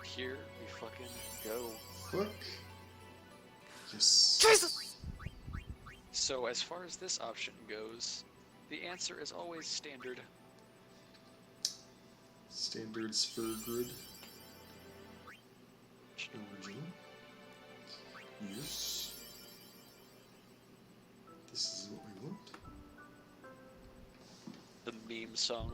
Here we fucking go. Fuck. Yes. Jesus! So as far as this option goes, the answer is always standard. Standards for grid. Original. Yes. This is what we want. The meme song.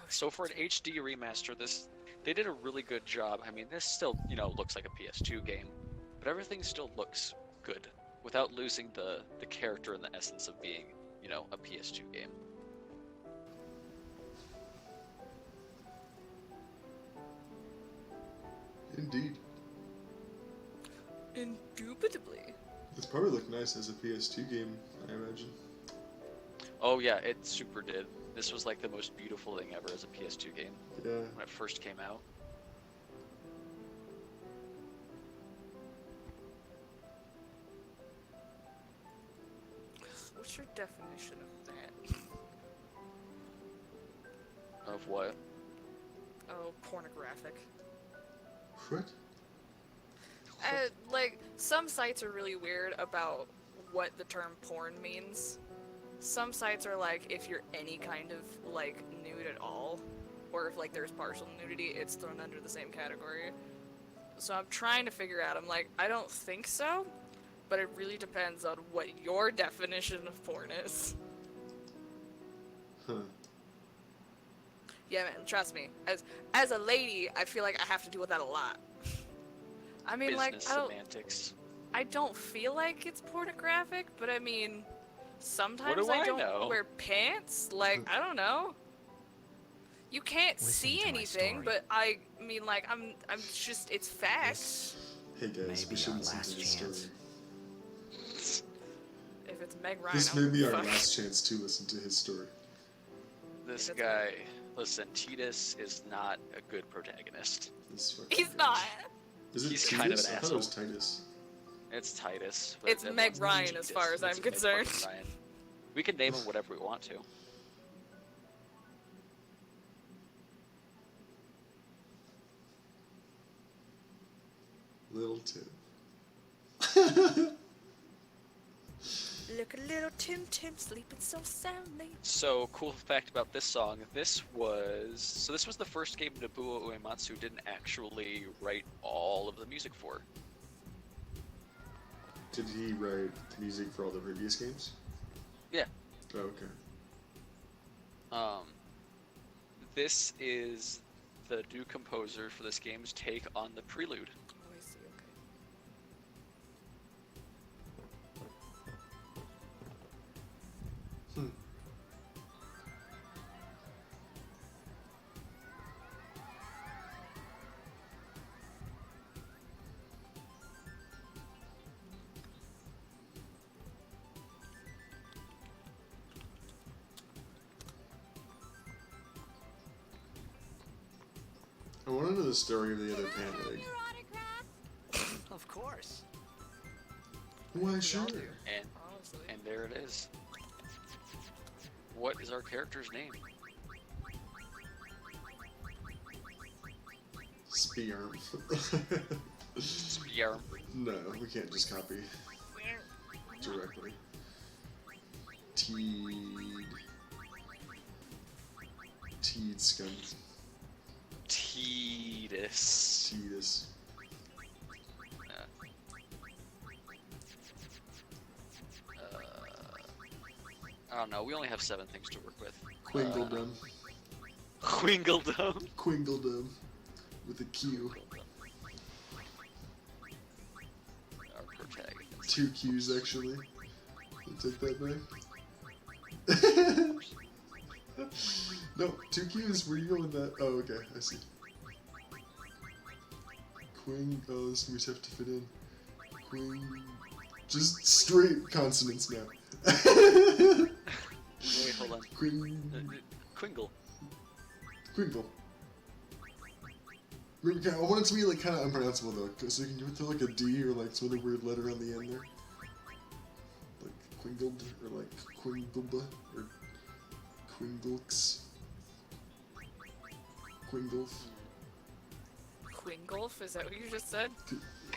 So for an HD remaster, they did a really good job. I mean, this still, looks like a PS2 game, but everything still looks good without losing the character and the essence of being, a PS2 game. Indeed. Indubitably. This probably looked nice as a PS2 game, I imagine. Oh yeah, it super did. This was like the most beautiful thing ever as a PS2 game Yeah. when it first came out. What's your definition of that? Of what? Oh, pornographic. What? Like, some sites are really weird about what the term porn means. Some sites are like, if you're any kind of, like, nude at all, or if, like, there's partial nudity, it's thrown under the same category. So I'm trying to figure out, I'm like, I don't think so, but it really depends on what your definition of porn is. Huh. Yeah, man, trust me. As a lady, I feel like I have to deal with that a lot. I mean, Business like, semantics. I don't feel like it's pornographic, but I mean, sometimes What do I don't know? wear pants. Like, I don't know. You can't Listen see to my anything, story. but I mean, like, I'm just, it's facts. Hey guys, Maybe we should our listen last to this story. chance. If it's Meg Ryan, This I may don't be give a our fuck. last chance to listen to his story. This That's guy, listen, Titus is not a good protagonist. This fucking He's guy. not. Is it He's Titus? kind of an I thought it was asshole. Titus. It's Titus. but It's everyone's Meg Ryan Titus. as far as I'm It's Meg concerned. fucking Ryan. We can name him whatever we want to. Little Tim. Look at little Tim sleeping so soundly. So, cool fact about this song, this was the first game Nobuo Uematsu didn't actually write all of the music for. Did he write the music for all the previous games? Yeah. Oh, okay. This is the new composer for this game's take on the prelude. Oh, I see, okay. Hmm. I want to know the story of the other pant leg. Of course. Why, sure. And Honestly. and there it is. What is our character's name? Spearm. Spear. No, we can't just copy directly. Teed scum. Titus. Titus. I don't know, we only have 7 things to work with. Qquinglj. Qquinglj. Qquinglj. With a Q. Our protagonist. 2 Q's actually. You take that back? No, 2 Q's. Where you going with that? Oh, okay. I see. Queen. Oh, this we have to fit in. Queen. Just straight consonants now. Wait, hold on. Queen. Qquinglj. Qquinglj. I want it to be like kind of unpronounceable though, so you can do it to like a D or like some other weird letter on the end there. Like Qquinglj or like Qquinglj or Qquinglx. Qquinglj. Qquinglj, is that what you just said?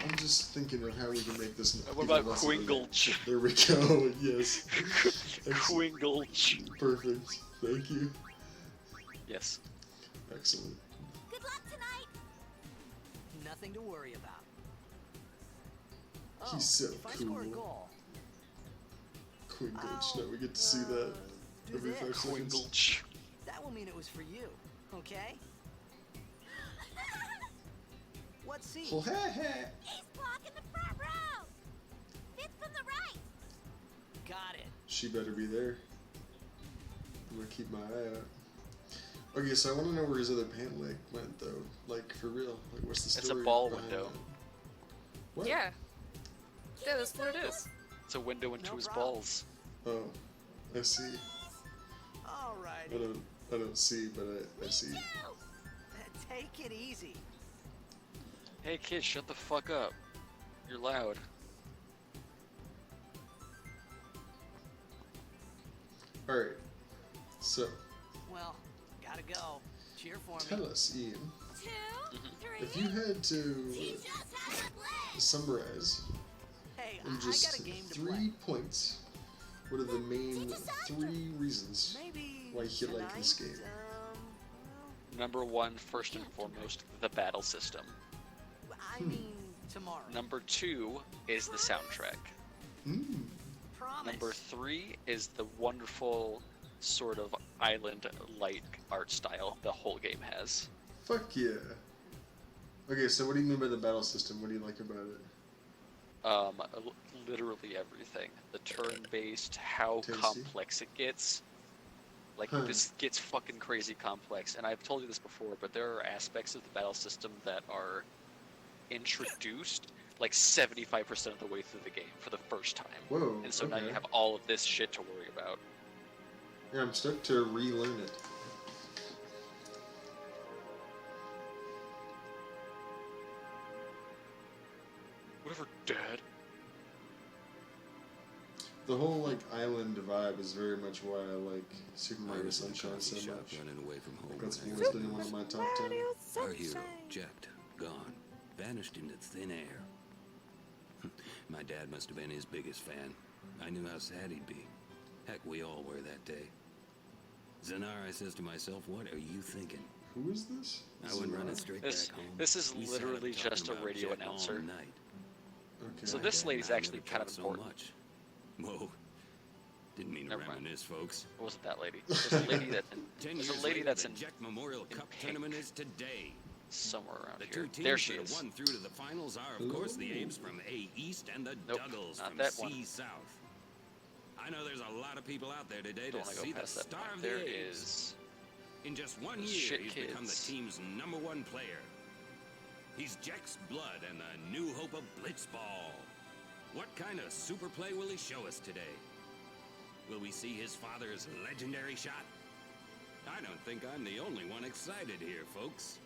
I'm just thinking of how we can make this. What even about less of a name. Qquinglj? There we go. Yes. Qquinglj. Perfect. Thank you. Yes. Excellent. Good luck tonight. Nothing to worry about. Oh, He's so if I score a cool. goal, Qquinglj. Now we get to see that do every this. 5 seconds. Qquinglj. That will mean it was for you, okay? What seat? Oh, hey, hey. Ace block in the front row. Fifth from the right. Got it. She better be there. I'm gonna keep my eye out. Okay, so I want to know where his other pant leg went, though. Like, for real. Like, what's the It's story? a ball behind window. that? What? Yeah. Yeah, that's what it is. It's a window into No his problem. balls. Oh, I see. Alrighty. I don't see, but I see. Take it easy. Hey kid, shut the fuck up. You're loud. Alright. So, Well, gotta go. Cheer for tell me. us, Ian, 2, 3. if you had to Teach us how to play. summarize Hey, in I just got a game to 3 play. points, what are the main 3 reasons Maybe why you like this tonight, game? Number one, first and foremost, the battle system. I mean tomorrow. Number two is the soundtrack. Hmm. Promise. Number three is the wonderful sort of island-like art style the whole game has. Fuck yeah. Okay, so what do you mean by the battle system? What do you like about it? Literally everything. The turn-based, how Tasty. complex it gets. Like, Huh. this gets fucking crazy complex, and I've told you this before, but there are aspects of the battle system that are introduced like 75% of the way through the game for the first time. Whoa. And so now okay. you have all of this shit to worry about. Yeah, I'm stuck to relearn it. Whatever, Dad. The whole like island vibe is very much why I like Super I Mario was in a Sunshine coffee so shop much. running away from home. That's when I always heard been the one of news. my top 10. Our hero, Jacked, gone, vanished into thin air. My dad must have been his biggest fan. I knew how sad he'd be. Heck, we all were that day. Zanar, I says to myself, what are you thinking? Who is this? I went Zanar? running straight This- back home. this is We sat up literally talking just a about radio Jack announcer. all night. Okay. So My this dad lady's and I actually never kind of talked so important. much. Whoa. Didn't mean to Never mind. reminisce, folks. It wasn't that lady. There's a lady that 10 there's years a lady later, that's the in Jack Memorial in Cup pink. tournament is today. somewhere around The here. two teams There she that is. have won through to the finals are, of course, the Apes from A East and the Nope, Duggles not from that C one. South. I know there's a lot of people out there today Don't to want to see go the past that star point. of There the Apes. is. In just 1 Those year, shit he's become the kids. team's #1 player. He's Jack's blood and the new hope of Blitzball. What kind of super play will he show us today? Will we see his father's legendary shot? I don't think I'm the only one excited here, folks.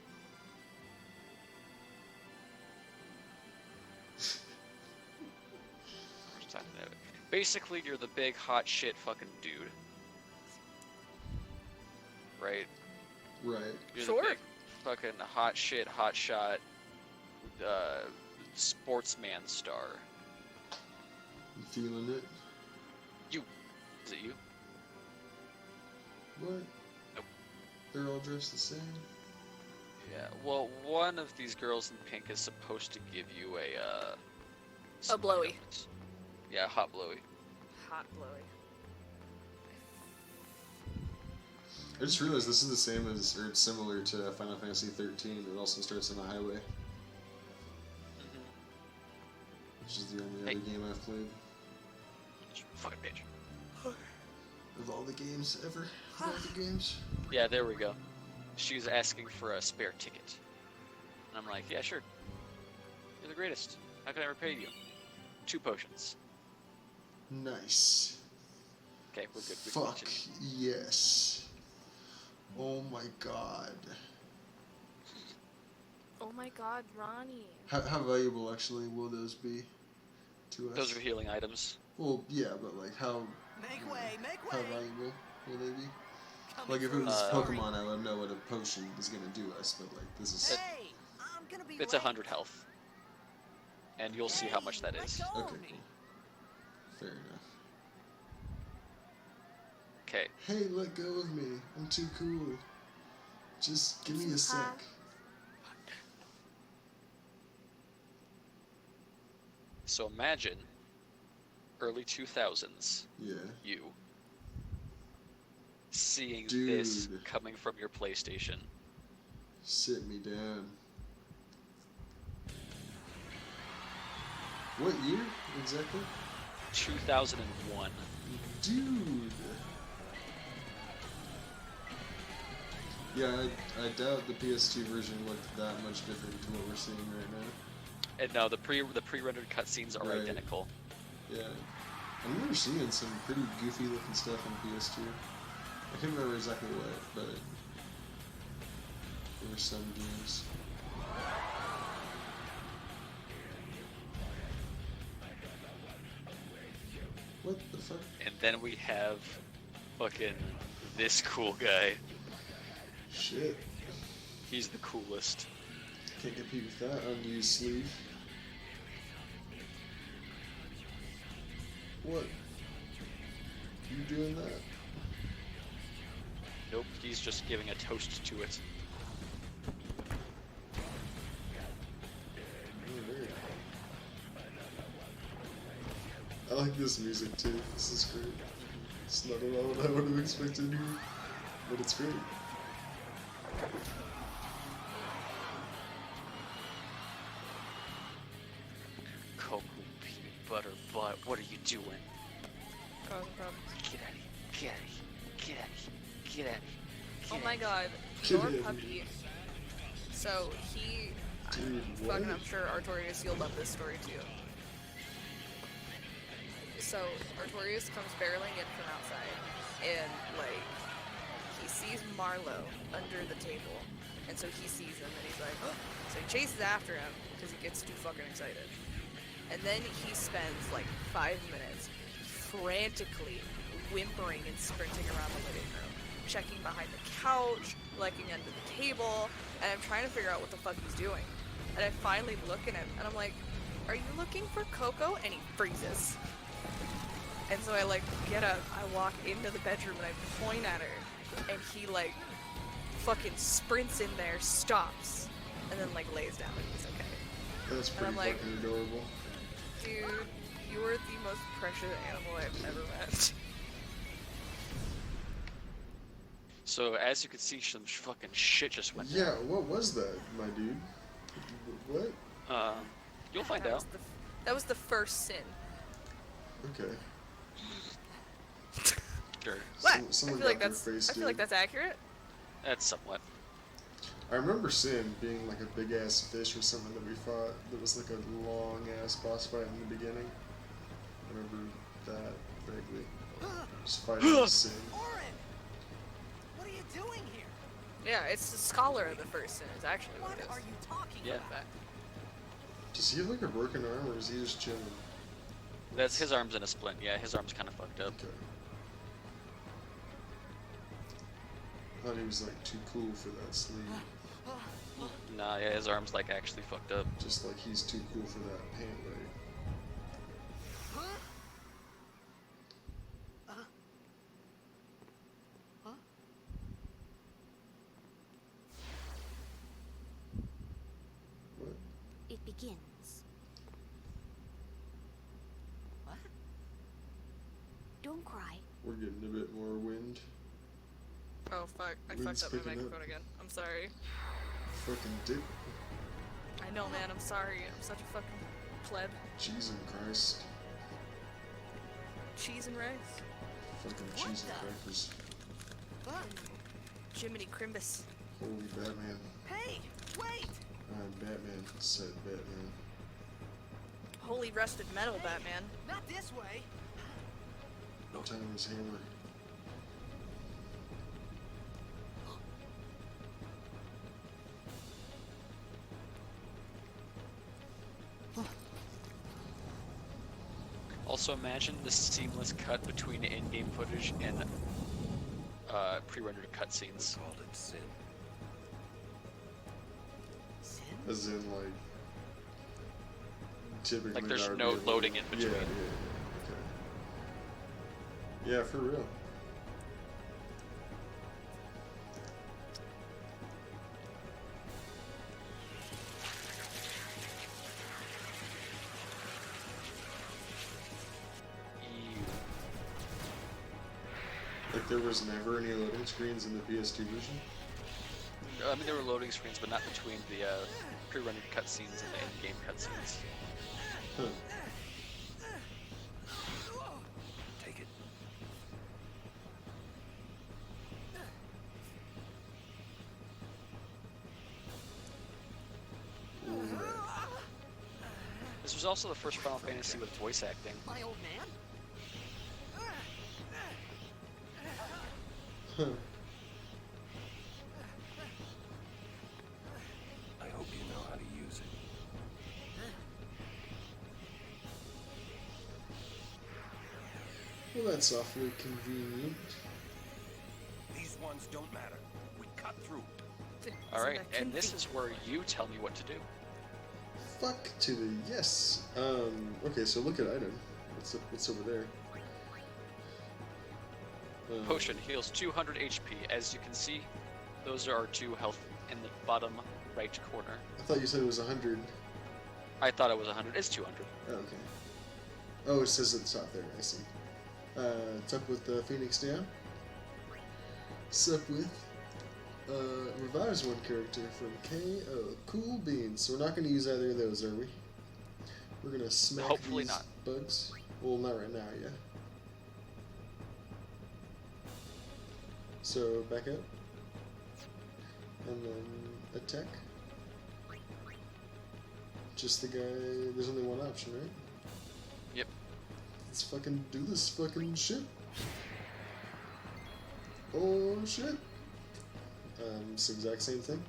Basically, you're the big hot shit fucking dude. Right? Right. You're Sure. the big fucking hot shit, hot shot, sportsman star. You feeling it? Is it you? What? Nope. They're all dressed the same? Yeah. Well, one of these girls in pink is supposed to give you a some blowy. items. Yeah, hot blowy. Hot blowy. I just realized this is the same as, or it's similar to Final Fantasy 13. It also starts on a highway, which is the only Hey. other game I've played. Fucking bitch. Of all the games ever. Of all the games. Yeah, there we go. She was asking for a spare ticket. And I'm like, yeah, sure. You're the greatest. How can I repay you? 2 potions. Nice. Okay, we're good. We can Fuck continue. yes. Oh my god. Oh Oh my god, Ronnie. How valuable actually will those be to us? Those are healing items. Well, yeah, but like how Make way, make how way. valuable will they be? Coming Like if it through. was Sorry. Pokemon, I would know what a potion is gonna do us, but like this is Hey, I'm gonna be It's late. 100 health. And you'll see how much that Hey, is. let go okay. of me. Cool. Fair enough. Okay. Hey, let go of me. I'm too cool. Just give me a sec. So imagine early 2000s, Yeah. you seeing Dude. this coming from your PlayStation. Sit me down. What year exactly? 2001. Dude. Yeah, I doubt the PS2 version looked that much different to what we're seeing right now. And no, the pre-rendered cutscenes are Right. identical. Yeah. I remember seeing some pretty goofy looking stuff on PS2. I can't remember exactly what, but there were some games. What the fuck? And then we have fucking this cool guy. Shit. He's the coolest. Can't compete with that unused sleeve. What? You doing that? Nope, he's just giving a toast to it. Alright. I like this music too. This is great. It's not at all what I would have expected here, but it's great. Cocoa peanut butter butt, what are you doing? Causing problems. Get out of here. Get out of here. Get out of here. Get out of here. Oh my god, Get your in. puppy. So he, Dude, what? fucking, I'm sure Artorias, you'll love this story too. So Artorias comes barreling in from outside, and like he sees Marlowe under the table, and so he sees him, and he's like, oh. So he chases after him because he gets too fucking excited, and then he spends like 5 minutes frantically whimpering and sprinting around the living room, checking behind the couch, looking under the table, and I'm trying to figure out what the fuck he's doing. And I finally look at him, and I'm like, are you looking for Coco? And he freezes. And so I like get up, I walk into the bedroom, and I point at her, and he like fucking sprints in there, stops, and then like lays down, and he's okay. That's pretty I'm like- fucking adorable. Dude, you are the most precious animal I've ever met. So as you can see, some fucking shit just went Yeah, what was that, my dude? What? down. You'll find That out. was that was the first sin. Okay. Sure. What? Someone I feel like got their that's face, I feel like dude. that's accurate. That's somewhat. I remember Sin being like a big ass fish or something that we fought that was like a long ass boss fight in the beginning. I remember that vaguely. Just fighting Sin. Orin, what are you doing here? Yeah, it's the scholar of the first sin is actually what What it is. are you talking Yeah. about? Does he have like a broken arm or is he just chilling? That's his arm's in a splint. Yeah, his arm's kind of fucked up. Okay. I thought he was like too cool for that sleeve. Nah, yeah, his arm's like actually fucked up. Just like he's too cool for that pant leg. What? It begins. What? Don't cry. We're getting a bit more wind. Oh fuck, I Wind's fucked up my picking up. microphone again. I'm sorry. Fucking dick. I know, man, I'm sorry. I'm such a fucking pleb. Jesus Christ. Cheese and rice. Fucking What cheese and the- crackers. Jiminy Crimbus. Holy Batman. Hey, wait! I'm Batman, said Batman. Holy rusted metal, Batman. Not this way. No time was hammer. also imagine the seamless cut between in-game footage and pre-rendered cutscenes. Called it sin. Sin? As in, like, typically Like there's that would no be able to- loading in between. Okay. Yeah, for real. Ew. Like, there was never any loading screens in the PS2 version? I mean, there were loading screens, but not between the pre-rendered cutscenes and the in-game cutscenes. Huh. Take it. Alright. This was also the first Final Fantasy with voice acting. My old man? Huh. I hope you know how to use it. Well, that's awfully convenient. These ones don't matter. We cut through. All right, and this is where you tell me what to do. Fuck to the yes. Okay, so look at item. What's over there? Potion heals 200 HP. As you can see, those are our 2 health in the bottom right corner. I thought you said it was 100. I thought it was 100. It's 200. Oh, okay. Oh, it says at the top there. I see. It's up with Phoenix down. It's up with revives one character from KO. Cool beans. So we're not going to use either of those, are we? We're going to smack Hopefully these not. bugs. Well, not right now, yeah. So back up. And then attack. Just the guy. There's only one option, right? Yep. Let's fucking do this fucking shit. Oh shit. It's the exact same thing.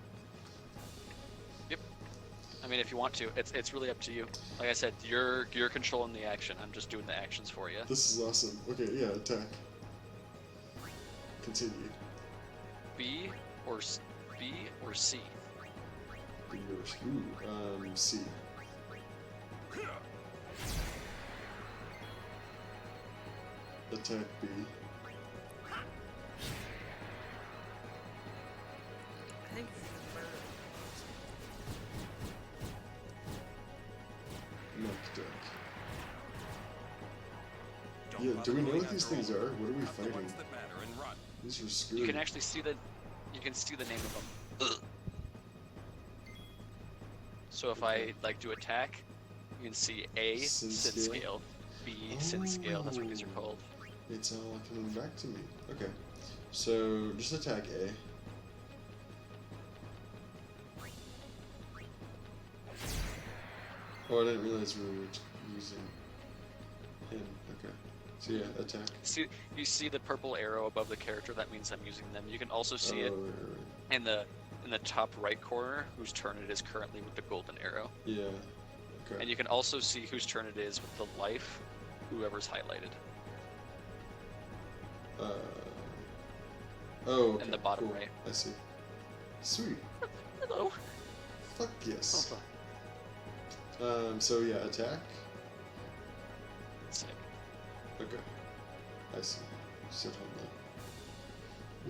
I mean, if you want to, it's really up to you. Like I said, you're controlling the action. I'm just doing the actions for you. This is awesome. Okay, yeah, attack. Continue. B or C? B or C. C. Attack B. I think it's the bird. Knock deck. Don't Yeah, bother do we know going what these after things all. are? What are we Cut the fighting? ones that matter and run. These are screwed. You can actually see the name of them. Ugh. So if I like do attack, you can see A Sin sin scale. scale, B sin scale. That's what these are Oh. called. It's all coming back to me. Okay. So just attack A. Oh, I didn't realize we were using him. Okay. So yeah, attack. See, you see the purple arrow above the character. That means I'm using them. You can also see it Oh, right. in the top right corner whose turn it is currently with the golden arrow. Yeah. Okay. And you can also see whose turn it is with the life, whoever's highlighted. Oh, okay. In the bottom cool. right. I see. Sweet. Hello. Fuck yes. Oh, So yeah, attack. sick. Okay. I see. Sit on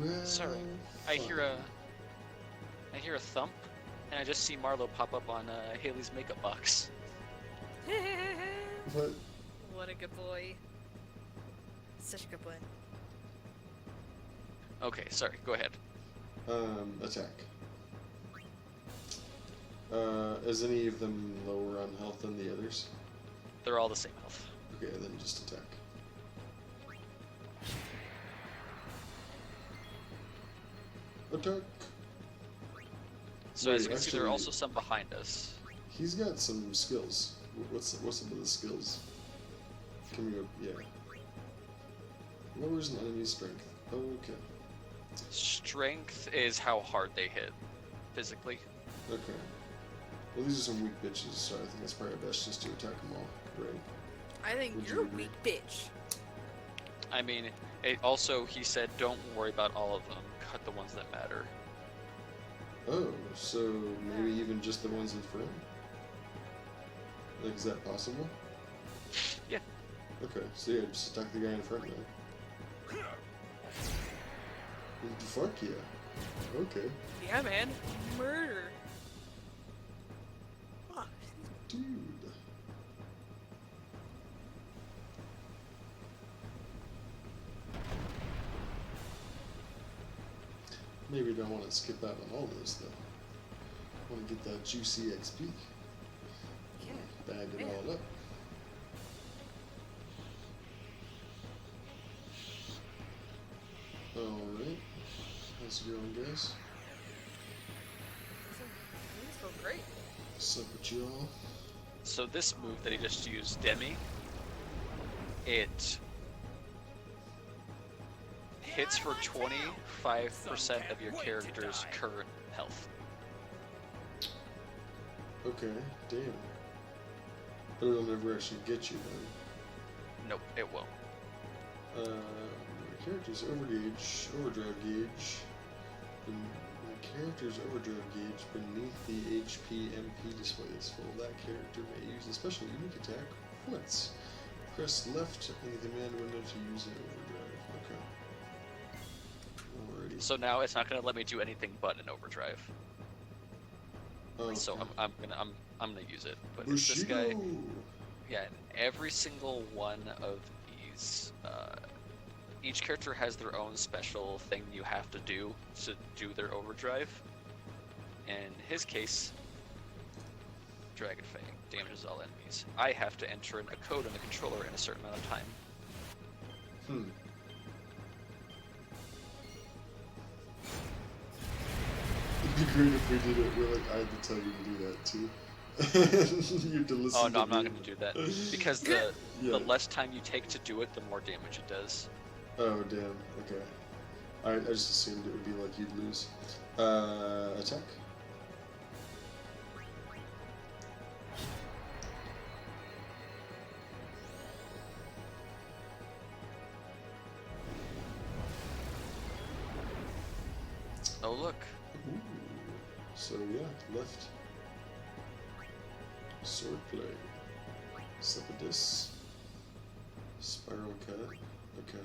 that. Well. Sorry. I hear a thump, and I just see Marlo pop up on Haley's makeup box. What? What a good boy. Such a good boy. Okay, sorry. Go ahead. Attack. Is any of them lower on health than the others? They're all the same health. Okay, then just attack. Attack! So Wait, as you can see, there are actually- also some behind us. He's got some skills. What's some of the skills? Can we go? Yeah. Lowers an enemy's strength. Okay. Strength is how hard they hit, physically. Okay. Well, these are some weak bitches, so I think it's probably best just to attack them all, right? I think Would you're you a agree? weak bitch. I mean, it also he said don't worry about all of them. Cut the ones that matter. Oh, so maybe even just the ones in front? Like, is that possible? Yeah. Okay, so yeah, just attack the guy in front now. Fuck yeah. Okay. Yeah, man. Murder. Fuck. Dude. Maybe don't want to skip out on all this though. Want to get that juicy XP. Yeah. Bag it Yeah. all up. Alright. How's it going, guys? Things feel great. What's up with y'all? So this move that he just used, Demi, it hits for 25% of your character's current health. Okay, damn. But it'll never actually get you then. Nope, it won't. Character's overdrive gauge. The character's overdrive gauge beneath the HP MP display is full. That character may use a special unique attack once. Press left in the command window to use an overdrive. Okay. Alrighty. So now it's not gonna let me do anything but an overdrive. Okay. So I'm gonna use it. But it's this guy, Bushido! yeah, every single one of these, each character has their own special thing you have to do their overdrive. In his case, Dragon Fang damages all enemies. I have to enter in a code in the controller in a certain amount of time. Hmm. It'd be great if we did it where like I had to tell you to do that too. You have to listen Oh no, to I'm not me. gonna do that because the Yeah. less time you take to do it, the more damage it does. Oh damn. Okay. I just assumed it would be like you'd lose. Attack. Oh look, Ooh. So yeah, left. Swordplay. Sepidus. Spiral cut. Okay.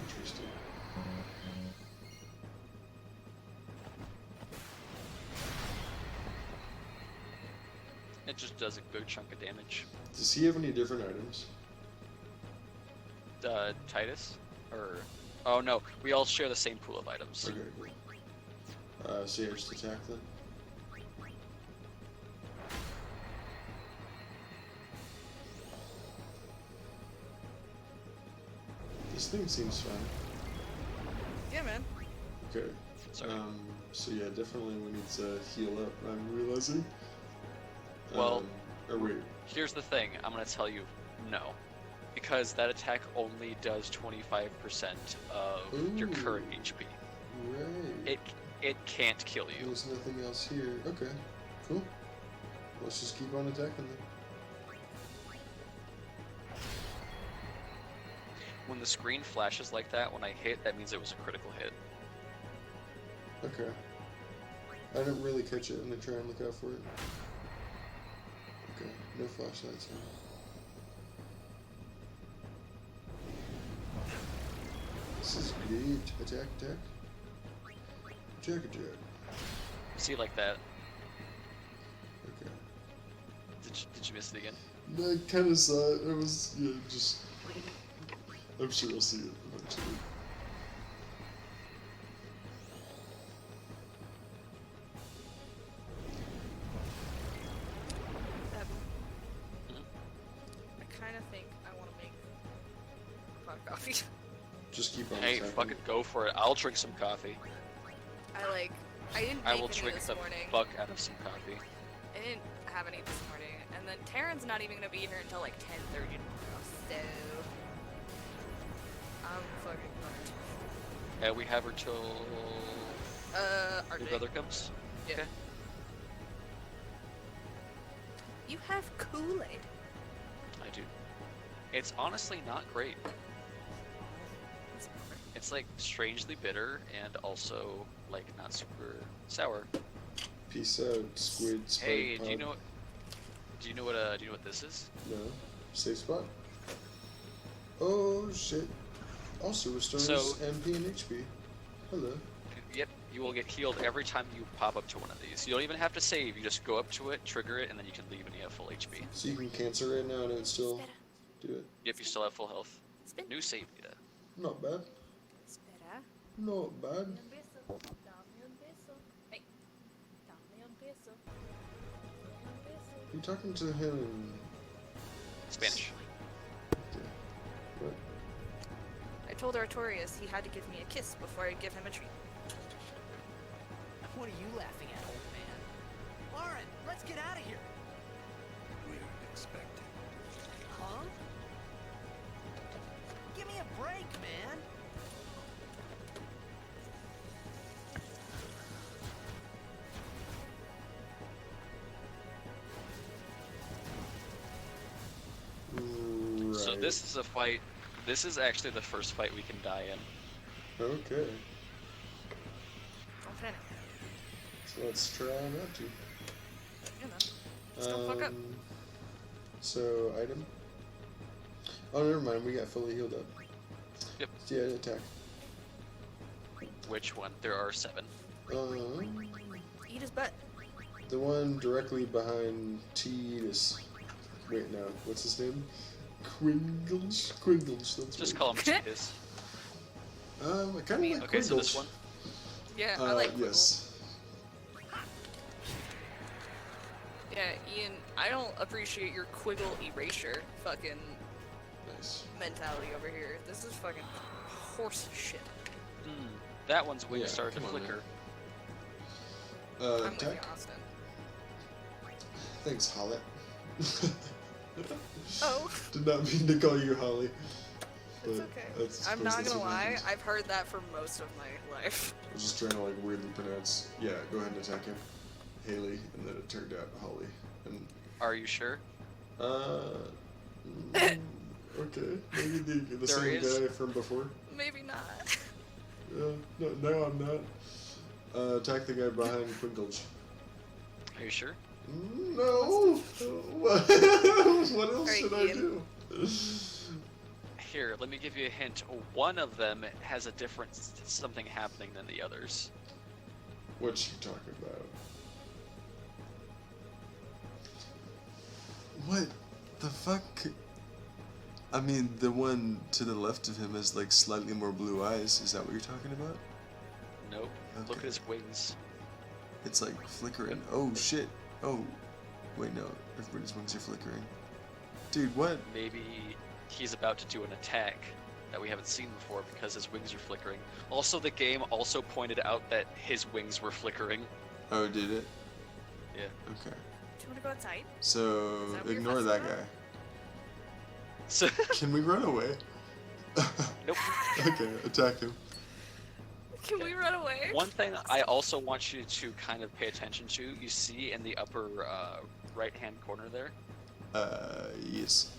Interesting. it just does a good chunk of damage. Does he have any different items? Titus, or oh no, we all share the same pool of items. Okay, great. So yeah, just attack then. This thing seems fine. Yeah, man. Okay. Sorry. So yeah, definitely we need to heal up, I'm realizing. Well- or wait. Here's the thing, I'm gonna tell you, no, because that attack only does 25% of your current Ooh. HP. Right. It can't kill you. There's nothing else here. Okay, cool. Let's just keep on attacking them. When the screen flashes like that, when I hit, that means it was a critical hit. Okay. I didn't really catch it. I'm gonna try and look out for it. Okay, no flashlights here. This is great. Attack, attack. Attack, attack. See, like that. Okay. Did you miss it again? I kind of saw it. It was, yeah, just. I'm sure I'll see it eventually. I kind of think I want to make pot coffee. Just keep on Hey, attacking. fucking go for it. I'll drink some coffee. I didn't I make will any drink this the morning. fuck out of some coffee. I didn't have any this morning, and then Taryn's not even gonna be here until like 10:30 tomorrow, so I'm fucking pumped. Yeah, we have her till Our your day. brother comes. Yeah. Okay. You have Kool-Aid. dude. It's honestly not great. It's like strangely bitter and also like not super sour. Peace out, squid. Hey, Spike do you pod. know? Do you know what this is? No. Safe spot. Oh shit. Also restores So- MP and HP. Hello. Yep, you will get healed every time you pop up to one of these. You don't even have to save. You just go up to it, trigger it, and then you can leave and you have full HP. So you can cancel right now and it would still do it. Yep, you still have full health. Spin. New save data. Not bad. Espera. Not bad. Dame un beso. Dame un beso. Hey. Dame un beso. Dame un beso. You talking to him in Spanish. okay. What? I told Artorias he had to give me a kiss before I'd give him a treat. What are you laughing at, old man? Lauren, let's get out of here. We're expecting. Huh? Give me a break, man. Right. So this is a fight. This is actually the first fight we can die in. Okay. Don't panic. So let's try not to. You know. Just don't fuck up. So item. Oh, never mind. We got fully healed up. Yep. Yeah, attack. Which one? There are 7. Eat his butt. The one directly behind Tidus. Wait, no. What's his name? Qquinglj? Qquinglj, that's Just right. call him Cheetahs. I kind of like Okay, so this Qquinglj. one. Yeah, I like Quibble. Yes. Yeah, Ian, I don't appreciate your Quiggle erasure fucking Nice. mentality over here. This is fucking horse shit. That one's wings Yeah, started to come on, man. flicker. I'm with you, Attack. Austin. Thanks, Holly. Oh, Did not mean to call you Holly. it's but okay. that's- I'm suppose not that's gonna what lie, happens. I've heard that for most of my life. I was just trying to like weirdly pronounce. Yeah, go ahead and attack him, Haley, and then it turned out Holly. And Are you sure? mm, okay, maybe the There same is- guy from before. Maybe not. No, I'm not. Attack the guy behind Qquinglj. Are you sure? No. What else Alright, should I Ian. do? Here, let me give you a hint. One of them has a different something happening than the others. What you talking about? What the fuck? I mean, the one to the left of him has like slightly more blue eyes. Is that what you're talking about? Nope. Look at Okay. his wings. It's like flickering. Oh shit. Oh, wait, no. Everybody's wings are flickering. Dude, what? Maybe he's about to do an attack that we haven't seen before because his wings are flickering. Also, the game also pointed out that his wings were flickering. Oh, did it? Yeah. Okay. Do you wanna go outside? So Is that what you're ignore fussing that about? guy. So, Can we run away? nope. Okay, attack him. Can we run away? One thing I also want you to kind of pay attention to, you see in the upper right-hand corner there, Yes.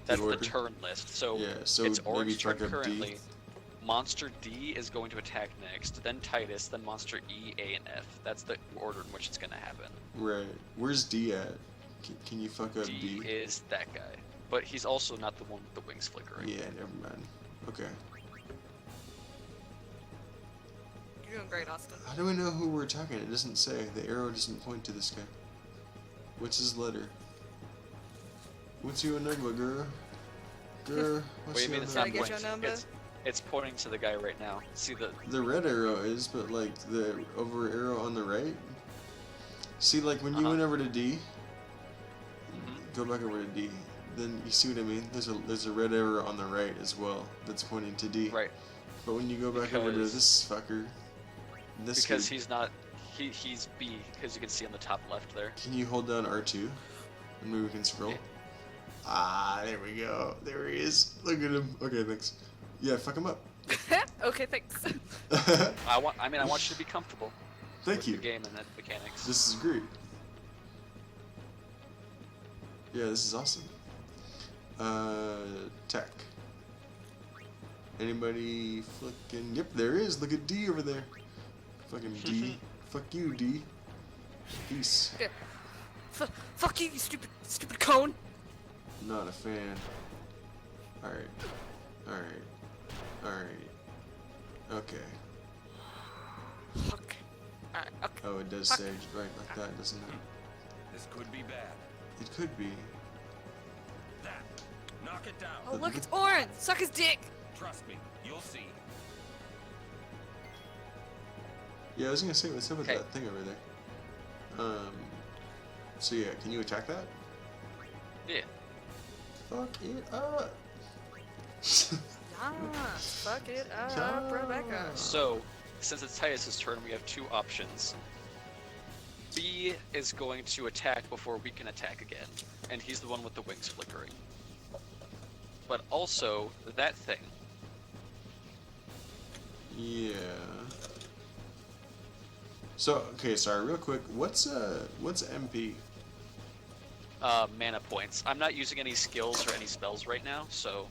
that's the order? turn list. So Yeah, so it's maybe orange try turn to D. currently. Monster D is going to attack next, then Titus, then Monster E, A, and F. That's the order in which it's going to happen. Right. Where's D at? Can you fuck up D D? is that guy. But he's also not the one with the wings flickering. Yeah, never mind. Okay. You're doing great, Austin. How do we know who we're attacking? It doesn't say. The arrow doesn't point to this guy. What's his letter? What's your number, girl? Girl, what's Wait, you your mean it's Can I not number? get pointing? your number? It's pointing to the guy right now. See the The red arrow is, but like the over arrow on the right. See, like when you Uh-huh. went over to D, Mhm. go back over to D. Then you see what I mean? There's a red arrow on the right as well that's pointing to D. right But when you go back over to Because- this fucker, this because dude, he's not he's B because you can see on the top left there. can you hold down R2 and maybe we can scroll? Yeah. Ah, there we go. There he is. Look at him. Okay, thanks. Yeah, fuck him up. Okay, thanks. I want you to be comfortable Thank with you. the game and the mechanics. This is great. Yeah, this is awesome. Tech. Anybody flicking? Yep, there is. Look at D over there. Fucking D. Fuck you, D. Peace. Yeah. Fuck you, you stupid cone. Not a fan. Alright. Alright. Alright. Okay. Fuck. Alright, okay. Oh, it does Fuck. say right like that, doesn't it? This could be bad. It could be. That. Knock it down. Oh, look, it's Orin! Suck his dick! Trust me, you'll see. Yeah, I was gonna say, what's up with Okay. that thing over there? So yeah, can you attack that? Yeah. Fuck it up! Ah, fuck it up, Yeah. Rebecca. So, since it's Titus's turn, we have two options. B is going to attack before we can attack again, and he's the one with the wings flickering. But also, that thing. Yeah. So, okay, sorry, real quick, what's MP? Mana points. I'm not using any skills or any spells right now, so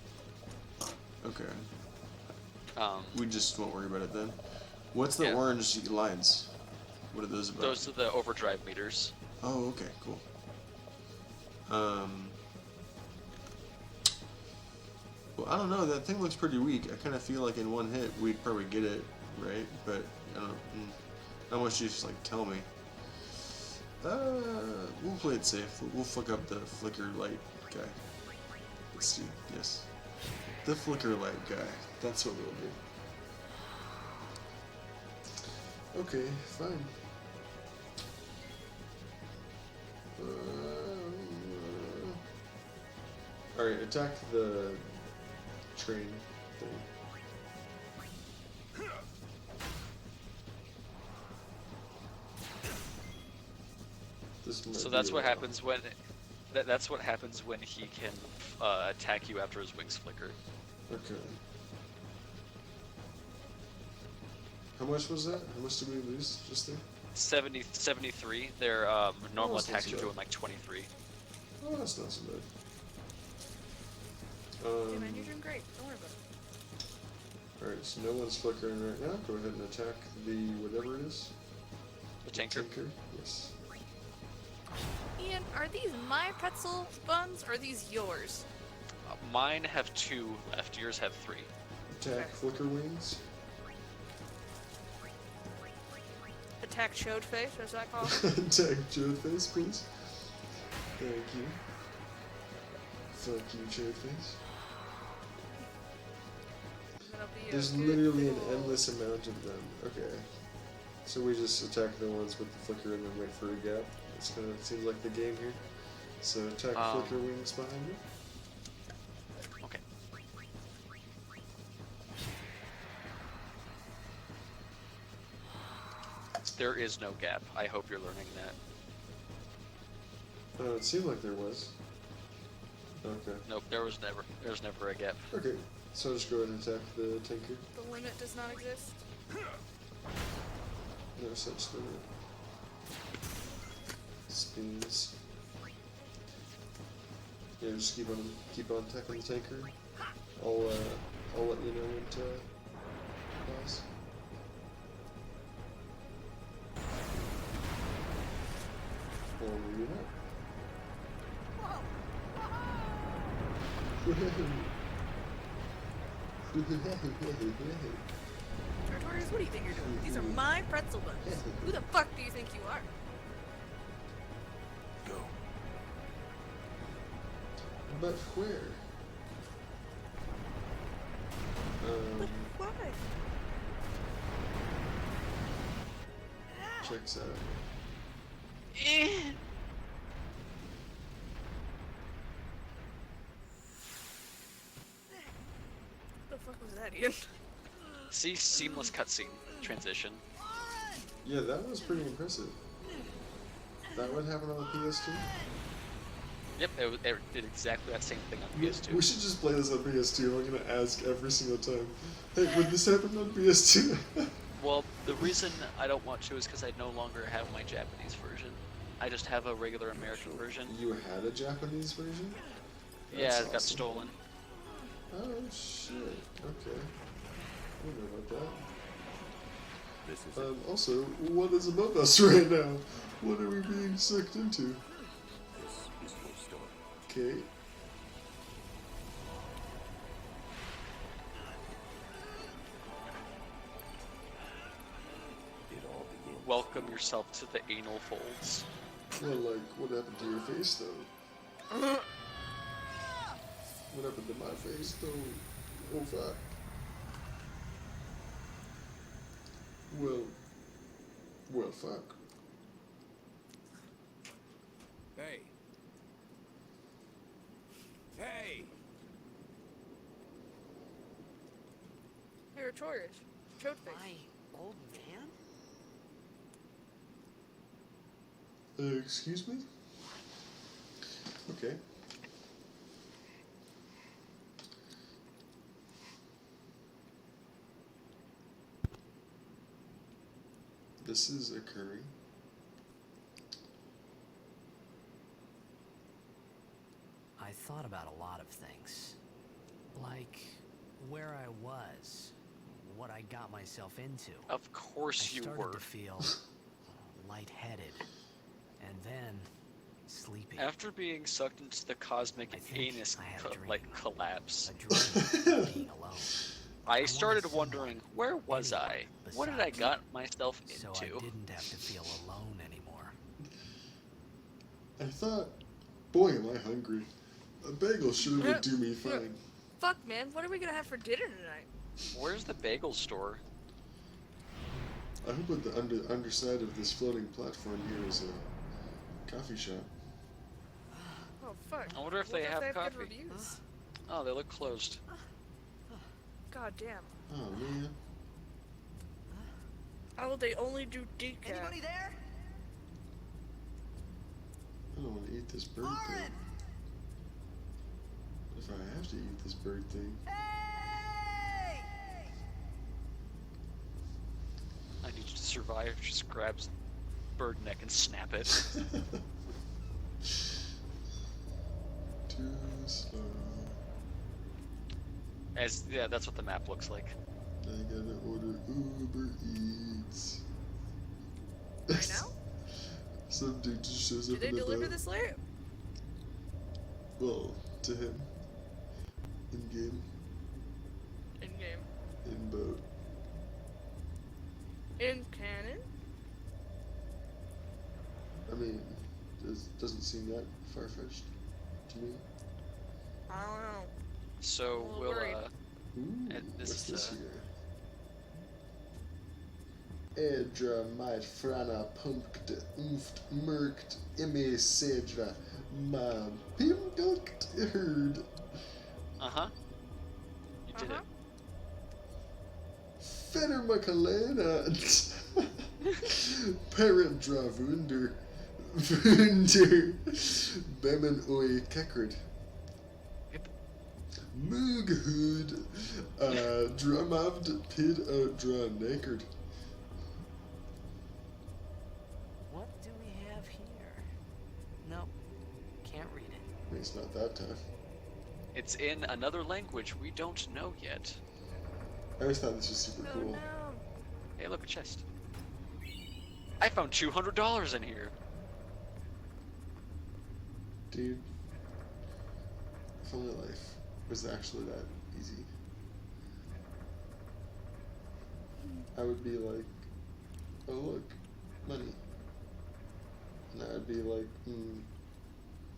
Okay. um, We just won't worry about it then. What's the Yeah. orange lines? What are those about? those are the overdrive meters. Oh, okay, cool. Well, I don't know. That thing looks pretty weak. I kind of feel like in one hit we'd probably get it, right? But I don't know. How much you just like tell me? We'll play it safe. We'll fuck up the flicker light guy. Let's see. Yes, the flicker light guy. That's what we'll do. Okay, fine. Alright, attack the train thing. This might So be that's a what while. happens when that's what happens when he can attack you after his wings flicker. Okay. How much was that? How much did we lose just there? 73. Their normal that's not attacks so are bad. doing like 23. Oh, that's not so bad. Yeah, man, you're doing great. Don't worry about it. Alright, so no one's flickering right now. Go ahead and attack the whatever it is. The tanker. Tinker? Yes. Ian, are these my pretzel buns or are these yours? Mine have 2 left. Yours have 3. Attack Okay. flicker wings. Attack chode face, what's that called? Attack Chode Face, please. Thank you. Fuck you, Chode Face. That'll be a There's good literally an little- endless amount of them. Okay. So we just attack the ones with the flicker and then wait for a gap. It's kind of seems like the game here. So attack flicker wings behind you. Okay. There is no gap. I hope you're learning that. It seemed like there was. Okay. Nope, there's never a gap. Okay. So just go ahead and attack the tanker. The limit does not exist. No such limit. Spins. Yeah, just keep on attacking the tanker. I'll let you know when to pause. Or maybe not. Artorias, what do you think you're doing? These are my pretzel buns. Who the fuck do you think you are? Go. But where? But why? Checks out. What the fuck was that, Ian? See, seamless cutscene transition. Yeah, that was pretty impressive. That would happen on the PS2? Yep, it did exactly that same thing on We PS2. should just play this on PS2. I'm gonna ask every single time. Hey, would this happen on PS2? Well, the reason I don't want to is because I no longer have my Japanese version. I just have a regular American version. You had a Japanese version? Yeah, That's it got awesome. stolen. Oh shit. Okay. I don't know about that. This is it. Also, what is above us right now? What are we being sucked into? This is your story. Okay. It all begins. Welcome yourself to the anal folds. Well, like, what happened to your face, though? What happened to my face, though? Oh, fuck. Well, fuck. Hey. Hey. You're a tourist. Chode face. My old man? Excuse me? Okay. This is occurring. I thought about a lot of things. Like where I was, what I got myself into. Of I course you started were. to feel lightheaded, and then sleepy. After being sucked into the cosmic I think anus I had a dream. collapse, A dream of being alone. I started wanted someone, wondering, where was I? anyone What did I besides got myself So I into? didn't have to feel alone anymore. I thought, boy, am I hungry. A bagel sure would do me fine. Fuck, man. What are we gonna have for dinner tonight? Where's the bagel store? I hope at the underside of this floating platform here is a coffee shop. Oh, fuck. I wonder if they have good coffee. reviews. Oh, they look closed. God damn. Oh, man. How will they only do decaf? Anybody there? I don't want to eat this bird thing. Lauren! What if I have to eat this bird thing? Hey! I need you to survive. Just grabs bird neck and snap it. Too slow. Yeah, that's what the map looks like. I gotta order Uber Eats. Right now? Some dude just shows Do up they in a deliver boat. this late? Well, to him. In game. In game. In boat. In canon? I mean, doesn't seem that far-fetched to me. I don't know. So Well, we'll worried. Ooh, And this what's is, this here? Edra might frana pumped umft merkt ime sedra ma pimdukt herd uh-huh. You did Uh-huh. Fetter Makalena Paradra Wunder Bemen oi Kekrid Yep. Mooghood Dramavd Pid Dra Nakerd. What do we have here? Nope, can't read it. It's not that tough. It's in another language we don't know yet. I always thought this was super Oh cool. no. Hey, look, a chest. I found $200 in here. Dude, if only life was actually that easy. I would be like, oh look, money. And I would be like,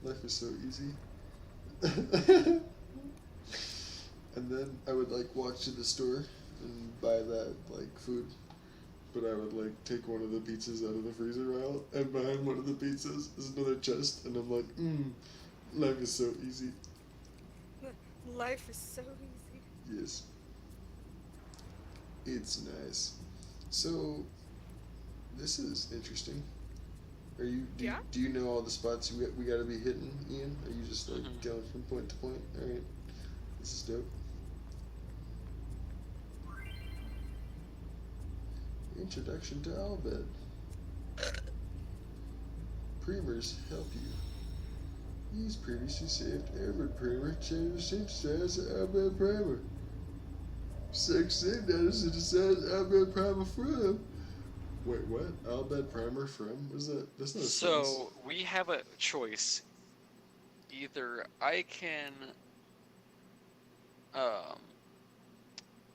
life is so easy. And then I would like walk to the store and buy that like food. But I would like take one of the pizzas out of the freezer aisle, and behind one of the pizzas is another chest, and I'm like, life is so easy. Life is so easy. Yes. It's nice. So, this is interesting. Are you? Yeah? Do you know all the spots we gotta be hitting, Ian? Are you just like Mhm. going from point to point? All right. This is dope. Introduction to Albed. Primers help you. He's previously saved Albert Primer, changed the same status as Albert Primer. Sex save status to decide Albert Primer from. Wait, what? Albert Primer from? What is that? That's not a sentence. So we have a choice. Either I can um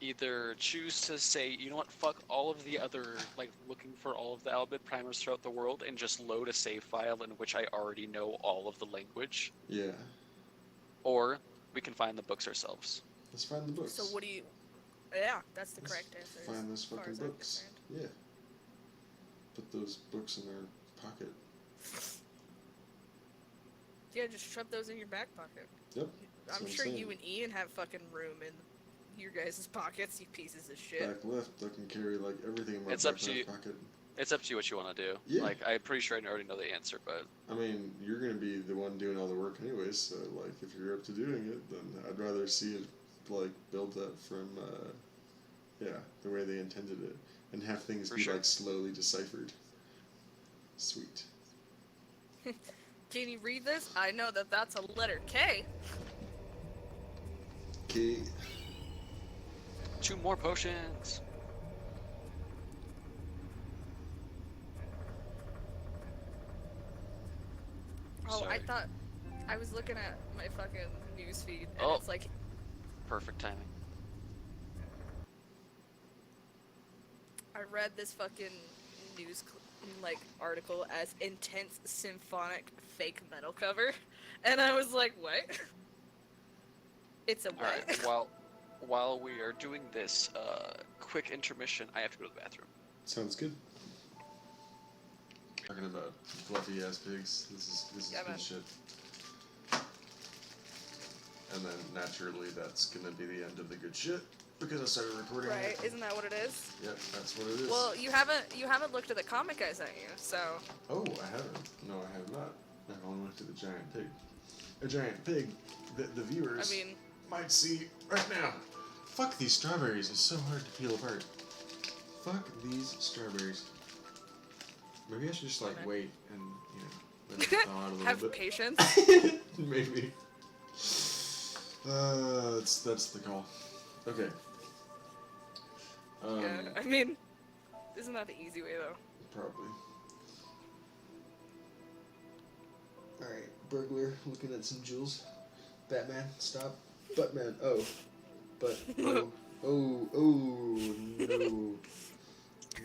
either choose to say, you know what, fuck all of the other, like, looking for all of the Albert primers throughout the world and just load a save file in which I already know all of the language, Yeah. or we can find the books ourselves. Let's find the books. So what do you? Yeah, that's the Let's correct answer. Find those as far fucking as I'm books. concerned. Yeah. Put those books in their pocket. Yeah, just shove those in your back pocket. Yep. that's I'm what sure saying. you and Ian have fucking room in your guys' pockets, you pieces of shit. Back left, I can carry like everything in my It's back up to left you. pocket. It's up to you what you want to do. Yeah. Like, I'm pretty sure I already know the answer, but I mean, you're gonna be the one doing all the work anyways, so like if you're up to doing it, then I'd rather see it like build up from the way they intended it. And have things For be sure. like slowly deciphered. Sweet. Can you read this? I know that that's a letter K. Okay. 2 more potions. Oh, Sorry. I thought I was looking at my fucking newsfeed, and Oh. it's like Perfect timing. I read this fucking like article as intense symphonic fake metal cover, and I was like, what? It's a All what? right. While we are doing this quick intermission, I have to go to the bathroom. Sounds good. Talking about fluffy ass pigs. This is Yeah, good man. shit. And then naturally that's gonna be the end of the good shit because I started recording. Right? it. Isn't that what it is? Yep, that's what it is. Well, you haven't looked at the comic I sent you, so Oh, I haven't. No, I have not. I only went to the giant pig. A giant pig that the viewers I mean, might see right now. Fuck these strawberries. It's so hard to peel apart. Fuck these strawberries. Maybe I should just like Okay. wait and let it thaw out a little have bit. patience. Maybe. That's the call. Okay. Yeah, I mean, isn't that the easy way though? Probably. Alright, burglar looking at some jewels. Batman, stop. Buttman, oh. But, oh, no.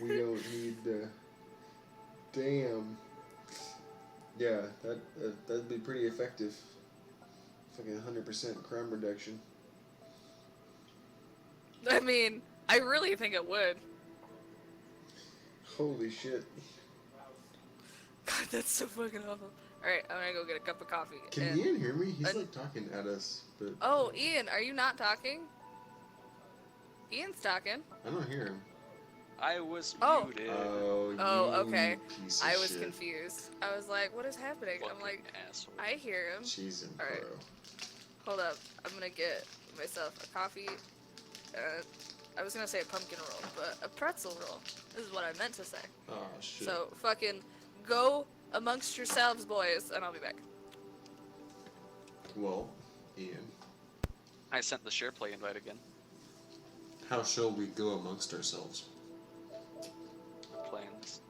We don't need the. Damn. Yeah, that'd be pretty effective. Fucking 100% crime reduction. I mean, I really think it would. Holy shit. God, that's so fucking awful. Alright, I'm gonna go get a cup of coffee. Can and... Ian hear me? He's and- like talking at us, but Oh, Ian, are you not talking? Ian's talking. I don't hear him. I was Oh. muted. Oh, Oh, you okay. piece of I was shit. confused. I was like, what is happening? I'm Fucking like, asshole. I hear him. She's in Alright. pro. Hold up. I'm gonna get myself a coffee. I was gonna say a pumpkin roll, but a pretzel roll. This is what I meant to say. Oh, shit. So, fucking go amongst yourselves, boys, and I'll be back. Well, Ian, I sent the share play invite again. how shall we go amongst ourselves? I'm playing this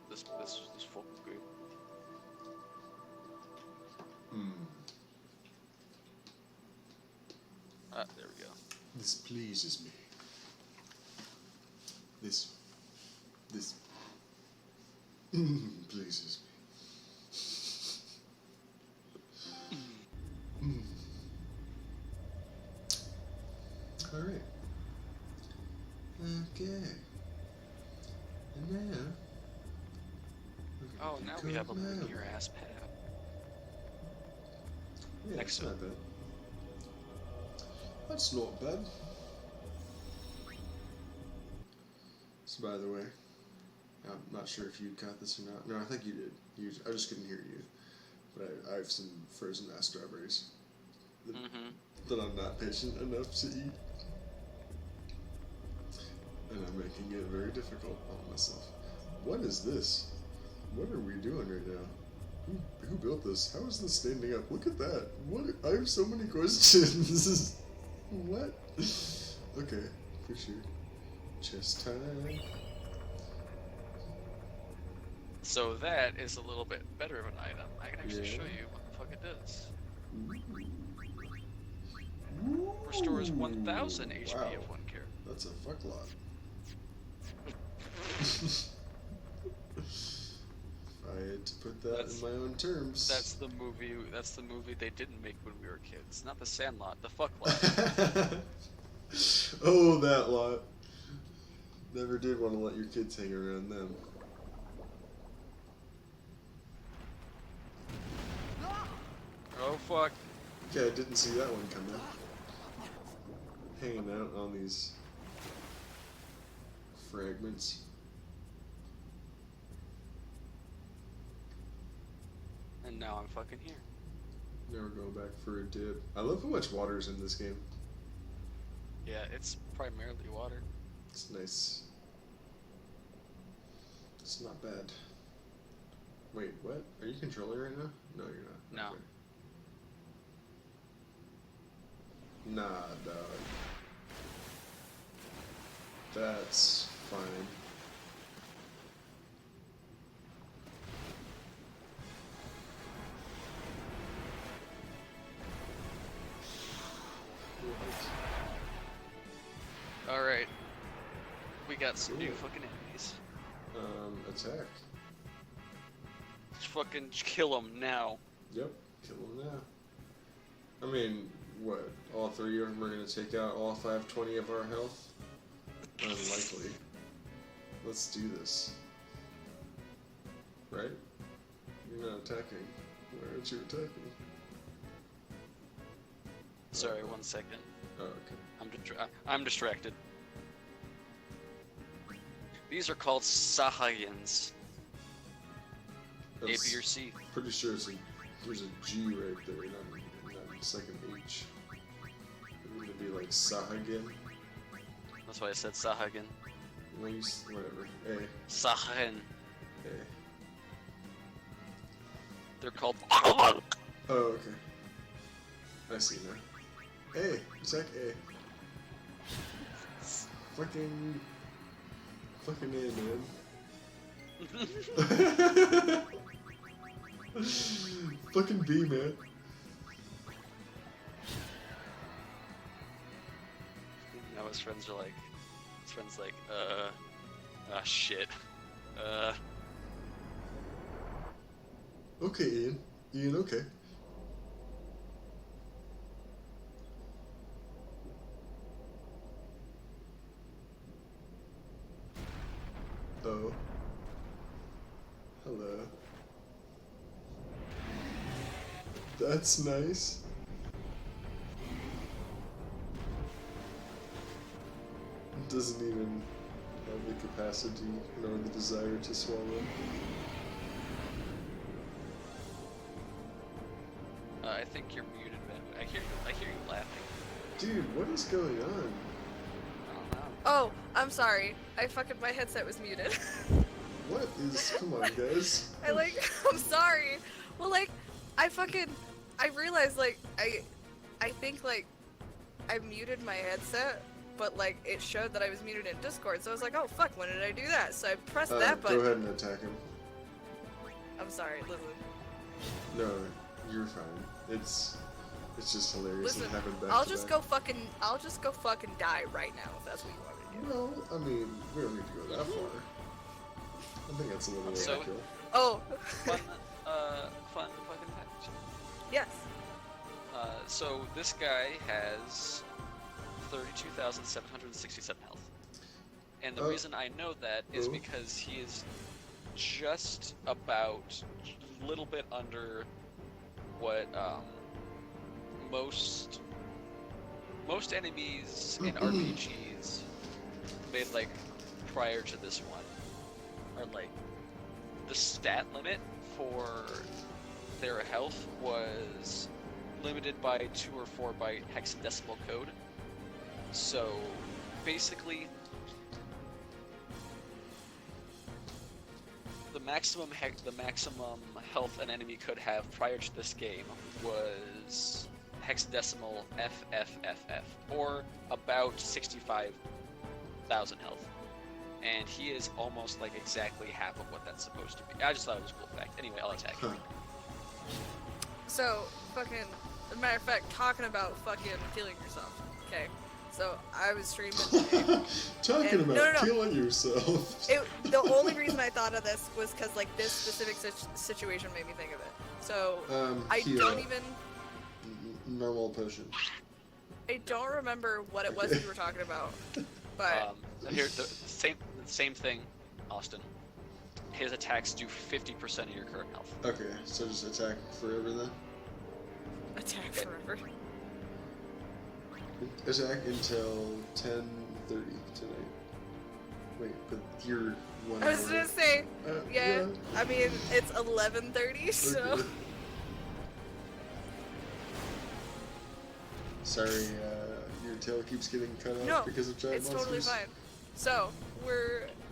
full group. There we go. This pleases me. This pleases me. Alright. Okay. And now. we're Oh, gonna now go we have a now. linear ass path. Yeah, Next that's not bad. That's not bad. So, by the way, I'm not sure if you caught this or not. No, I think you did. I just couldn't hear you. But I have some frozen ass strawberries that I'm not patient enough to eat. And I'm making it very difficult on myself. What is this? What are we doing right now? Who built this? How is this standing up? Look at that. What? I have so many questions. What? Okay, for sure. Chest time. So that is a little bit better of an item. I can actually Yeah. show you what the fuck it does. Ooh. Restores 1,000 HP Wow. of one character. That's a fuck lot. I had to put that in my own terms. That's the movie. That's the movie they didn't make when we were kids. Not The Sandlot. The fuck lot. Oh, that lot. Never did want to let your kids hang around them. Oh fuck. Okay, I didn't see that one coming. Hanging out on these fragments. And now I'm fucking here. Now we're going back for a dip. I love how much water's in this game. Yeah, it's primarily water. It's nice. It's not bad. Wait, what? Are you controlling right now? No, you're not. No. Okay. Nah, dog. That's fine. Alright. We got some new Cool. fucking enemies. Attack. Let's fucking kill them now. Yep, kill him now. I mean, what? All three of them are gonna take out all 520 of our health? Unlikely. Let's do this. Right? You're not attacking. Why aren't you attacking? Sorry, 1 second. Oh, okay. I'm distracted. These are called Sahayans. A, B, or C. Pretty sure there's a G right there, not a second H. Wouldn't it be like Sahagan? That's why I said Sahagan. Whatever. A. Sahagan. A. They're called. Oh, okay. I see now. A. Attack A. Fucking A, man. Fucking B, man. Now his friends are like, ah shit. Okay, Ian. Ian, okay. Oh. Hello. That's nice. Doesn't even have the capacity nor the desire to swallow. I think you're muted, man. I hear you laughing. Dude, what is going on? I don't know. Oh, I'm sorry. My headset was muted. What is... Come on, guys. I'm sorry. Well, I realized, I think, I muted my headset, but, it showed that I was muted in Discord, so I was like, oh, fuck, when did I do that? So I pressed that Go button. ahead and attack him. I'm sorry, listen. No, you're fine. It's just hilarious Listen, and happened back I'll to just back. go fucking die right now if that's what you want me to do. No, I mean, we don't need to go that far. I think that's a little So- overkill. Oh, Fun fucking fact. yes. So this guy has 32,767 health. And the Oh. reason I know that is Oh. because he is just about a little bit under what most enemies in RPGs made prior to this one are the stat limit for their health was limited by 2 or 4 byte hexadecimal code. So basically, the maximum health an enemy could have prior to this game was hexadecimal FFFF, or about 65,000 health. And he is almost like exactly half of what that's supposed to be. I just thought it was a cool fact. Anyway, I'll attack you. So, fucking, as a matter of fact, talking about fucking killing yourself. Okay, so I was streaming today. Talking And- about no. killing yourself. The only reason I thought of this was because, like, this specific situation made me think of it. So, I Here. don't even... Normal potion. I don't remember what it was we were talking about, but... Here, the same thing, Austin. His attacks do 50% of your current health. Okay, so just attack forever then? Attack forever. Attack until 10:30 tonight. Wait, but you're 1 I was hour. gonna say, yeah, I mean, it's 11:30, so... Okay. Sorry, your tail keeps getting cut off No, because of giant it's monsters. totally fine. So,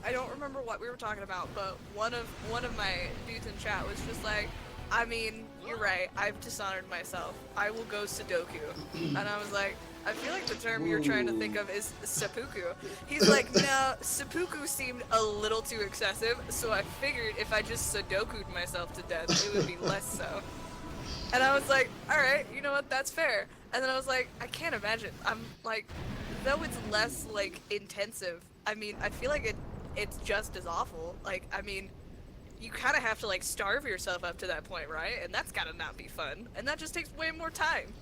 I don't remember what we were talking about, but one of my dudes in chat was just like, I mean, you're right, I've dishonored myself. I will go Sudoku. And I was like, I feel like the term you're trying to think of is seppuku. He's like, no, seppuku seemed a little too excessive, so I figured if I just Sudoku'd myself to death, it would be less so. And I was like, alright, you know what, that's fair. And then I was like, I can't imagine. I'm like, though it's less, like, intensive, I mean, I feel like it's just as awful. Like, I mean, you kind of have to, like, starve yourself up to that point, right? And that's gotta not be fun. And that just takes way more time.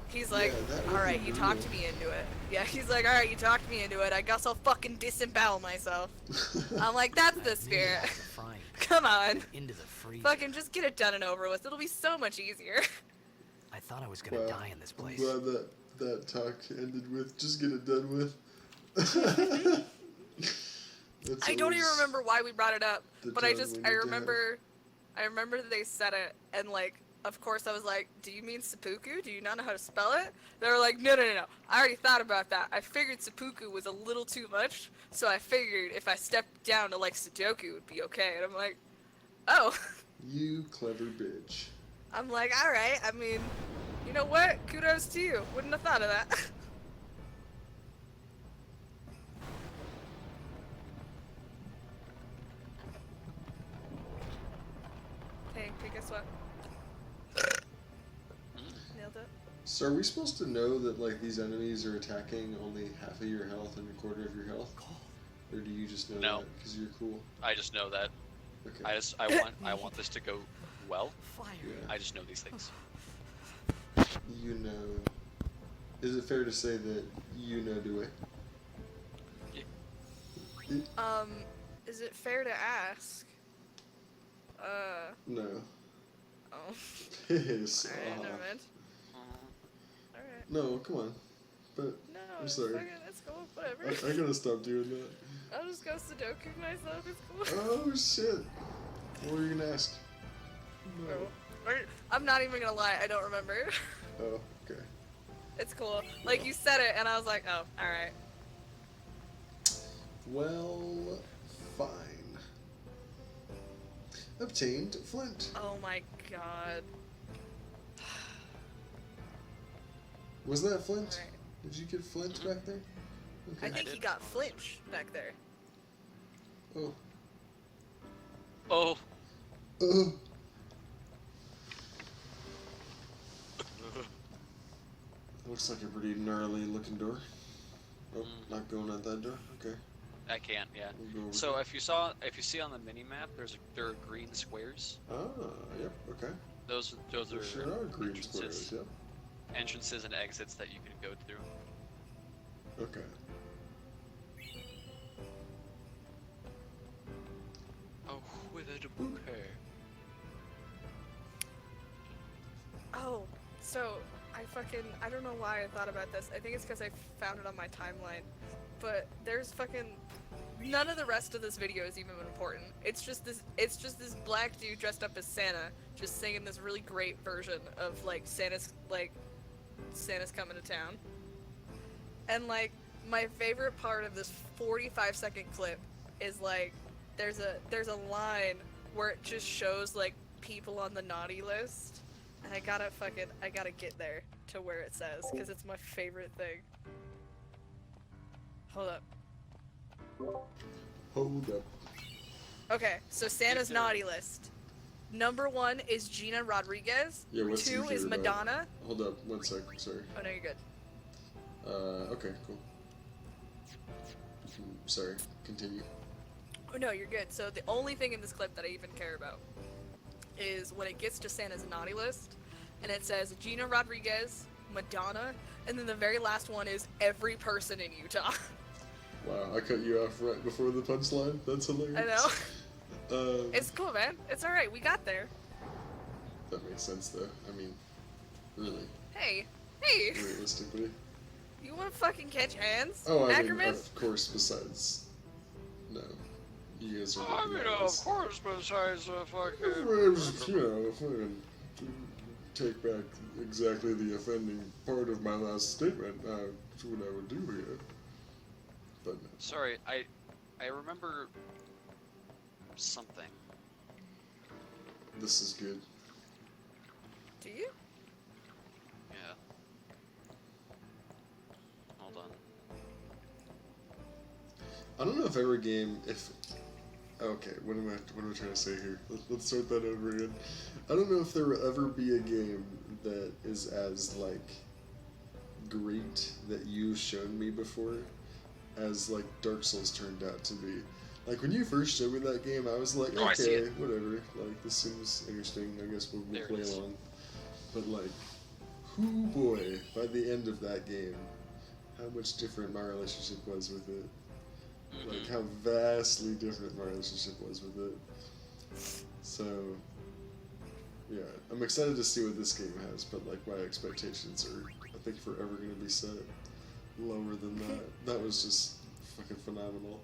He's like, that would alright, be you brutal. talked me into it. Yeah, he's like, alright, you talked me into it. I guess I'll fucking disembowel myself. I'm like, that's the spirit. Frying Come on. into the freezer. Fucking just get it done and over with. It'll be so much easier. I thought I was gonna Wow. die in this place. I'm glad that talk ended with just get it done with. That's I don't even always remember why we brought it up, the but I tone we need I to remember that they said it, and like, of course I was like, do you mean seppuku? Do you not know how to spell it? They were like, no. I already thought about that. I figured seppuku was a little too much, so I figured if I stepped down to like Sudoku, it would be okay. And I'm like, oh. You clever bitch. I'm like, all right. I mean, you know what? Kudos to you. Wouldn't have thought of that. Hey, guess what? Nailed it. So are we supposed to know that like these enemies are attacking only half of your health and a quarter of your health? Or do you just know No. that because you're cool? I just know that. Okay. I want this to go well. Fire. Yeah. I just know these things. You know. Is it fair to say that you know do it? Is it fair to ask? No. Oh. Piss Alright, off. never mind. Alright. No, come on. But No, I'm it's sorry. fucking, it's cool, whatever. I gotta stop doing that. I'll just go Sudoku myself, it's cool. Oh shit. What were you gonna ask? No. I'm not even gonna lie, I don't remember. Oh, okay. It's cool. Like, you said it, and I was like, oh, alright. Well, fine. Obtained flint. Oh my god. Was that flint? Alright. Did you get flint back there? I Okay. think he got flinch back there. Oh. Oh. Oh. Looks like a pretty gnarly looking door. Oh, not going at that door. Okay. I can't. Yeah. We'll go over So if you see on the mini map, there are green squares. Ah, yep. Okay. Those There are sure are green entrances, squares. Yep. entrances and exits that you can go through. Okay. Oh, withered bouquet. Oh, so I don't know why I thought about this. I think it's because I found it on my timeline. But there's fucking none of the rest of this video is even important. It's just this black dude dressed up as Santa, just singing this really great version of like Santa's coming to town. And like my favorite part of this 45-second clip is like there's a line where it just shows like people on the naughty list, and I gotta get there to where it says, because it's my favorite thing. Hold up. Hold up. Okay, so Santa's naughty list. Number 1 is Gina Rodriguez. Yeah, what's 2 your is favorite, Madonna. Hold up, 1 sec, sorry. Oh no, you're good. Okay, cool. Sorry, continue. Oh no, you're good. So the only thing in this clip that I even care about is when it gets to Santa's naughty list, and it says Gina Rodriguez, Madonna, and then the very last one is every person in Utah. Wow, I cut you off right before the punchline? That's hilarious. I know. It's cool, man. It's alright, we got there. That makes sense, though. I mean, really, Hey, realistically. you wanna fucking catch hands? Oh, I Ackerman? mean, of course, besides... No. You guys are I mean, looking at of this. course, besides fucking. You know, fucking take back exactly the offending part of my last statement. That's what I would do here. But no. Sorry, I remember something. This is good. Do you? Yeah. Hold on. I don't know if every game, if... Okay, what am I trying to say here? Let's start that over again. I don't know if there will ever be a game that is as, like, great that you've shown me before as, like, Dark Souls turned out to be. Like, when you first showed me that game, I was like, Oh, I see okay, it. whatever. Like, this seems interesting. I guess we'll There it play is. along. But, like, whoo boy, by the end of that game, how much different my relationship was with it. Like, how vastly different my relationship was with it. So, yeah, I'm excited to see what this game has, but, like, my expectations are, I think, forever going to be set lower than that. That was just fucking phenomenal.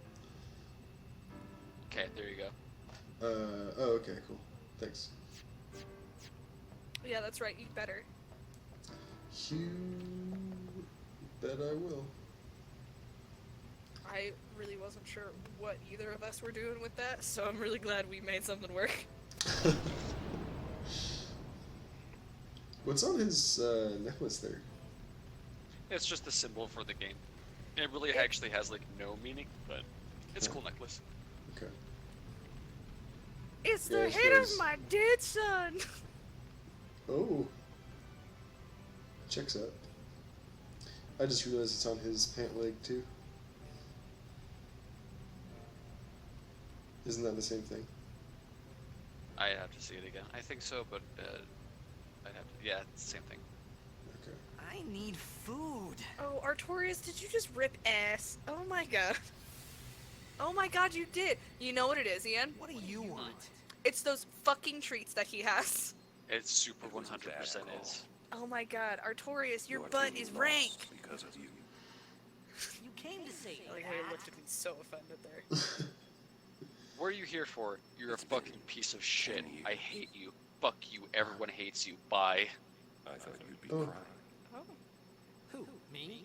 Okay, there you go. Oh, okay, cool. Thanks. Yeah, that's right, you better. You bet I will. I really wasn't sure what either of us were doing with that, so I'm really glad we made something work. What's on his necklace there? It's just the symbol for the game. It really actually has like no meaning, but it's a cool necklace. Okay. It's Yeah, the I head of suppose. my dead son! Oh. Checks out. I just realized it's on his pant leg too. Isn't that the same thing? I'd have to see it again. I think so, but I'd have to. Yeah, it's the same thing. Okay. I need food. Oh, Artorias, did you just rip ass? Oh my god. Oh my god, you did! You know what it is, Ian? What do you want? It's those fucking treats that he has. It's super It was a 100% bad call. is. Oh my god, Artorias, your You're butt being is rank! lost because of you. You came to say I like how you looked at me so offended there. What are you here for? You're It's a fucking been piece of shit. 10 years. I hate you. Fuck you. Everyone hates you. Bye. I thought you'd be Oh. crying. Oh. Who? Me?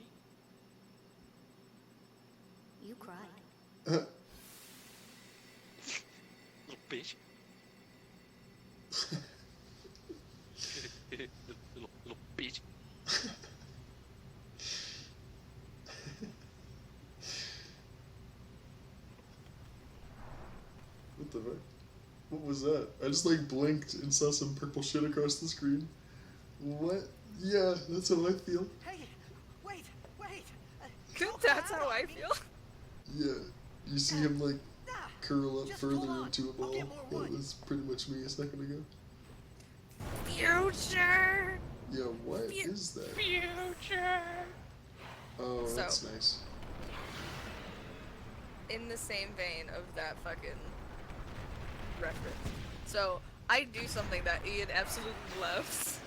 You cried. Little bitch. little bitch. What the fuck? What was that? I just like blinked and saw some purple shit across the screen. What? Yeah, that's how I feel. Hey, wait. That's how I feel. Yeah. You see him like Ah, curl up Just further hold on. into a I'll ball. get more Yeah, wood. that's pretty much me a second ago. Future! Yeah, what Fu- is that? Future! Oh, So- that's nice. In the same vein of that fucking reference. So, I do something that Ian absolutely loves.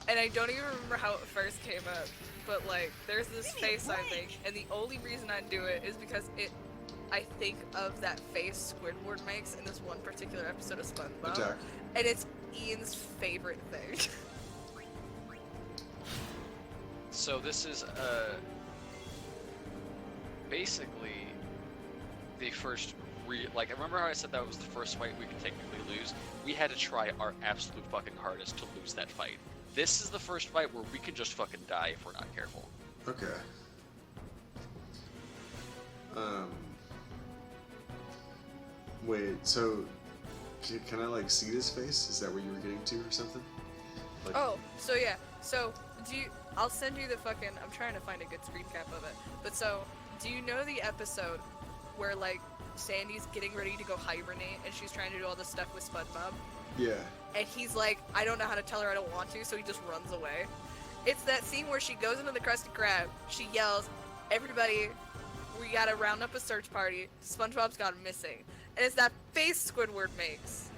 And I don't even remember how it first came up. But like, there's this Give me a face I break. make, and the only reason I do it is because I think of that face Squidward makes in this one particular episode of SpongeBob. Attack. And it's Ian's favorite thing. So this is basically the first like, remember how I said that was the first fight we could technically lose? We had to try our absolute fucking hardest to lose that fight. This is the first fight where we can just fucking die if we're not careful. Okay. Wait, so can I like see his face? Is that what you were getting to or something? Like, Oh, so yeah. So, I'll send you the fucking, I'm trying to find a good screen cap of it. But so, do you know the episode where, like, Sandy's getting ready to go hibernate and she's trying to do all this stuff with SpongeBob? yeah. And he's like, I don't know how to tell her I don't want to, so he just runs away. It's that scene where she goes into the Krusty Krab, she yells, everybody, we gotta round up a search party, SpongeBob's gone missing. And it's that face Squidward makes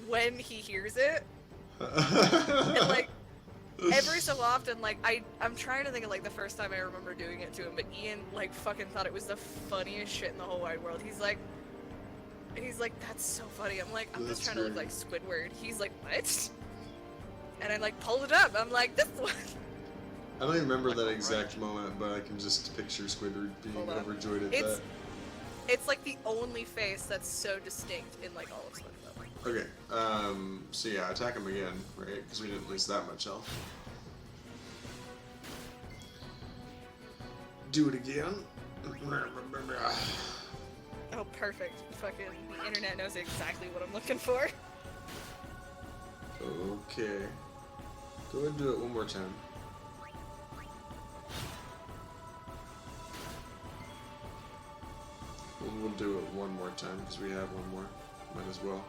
when he hears it. And like, every so often, like, I'm trying to think of like the first time I remember doing it to him, but Ian like fucking thought it was the funniest shit in the whole wide world. He's like, that's so funny. I'm like, I'm just trying to look like Squidward. He's like, what? And I like pulled it up. I'm like, this one. I don't even remember that exact moment, but I can just picture Squidward being Hold on. overjoyed at It's- that. It's like the only face that's so distinct in like all of SpongeBob. Okay, so yeah, attack him again, right? Because we didn't lose that much health. Do it again. Oh, perfect. Fucking the internet knows exactly what I'm looking for. Okay. Go ahead and do it one more time. We'll do it one more time because we have one more. Might as well.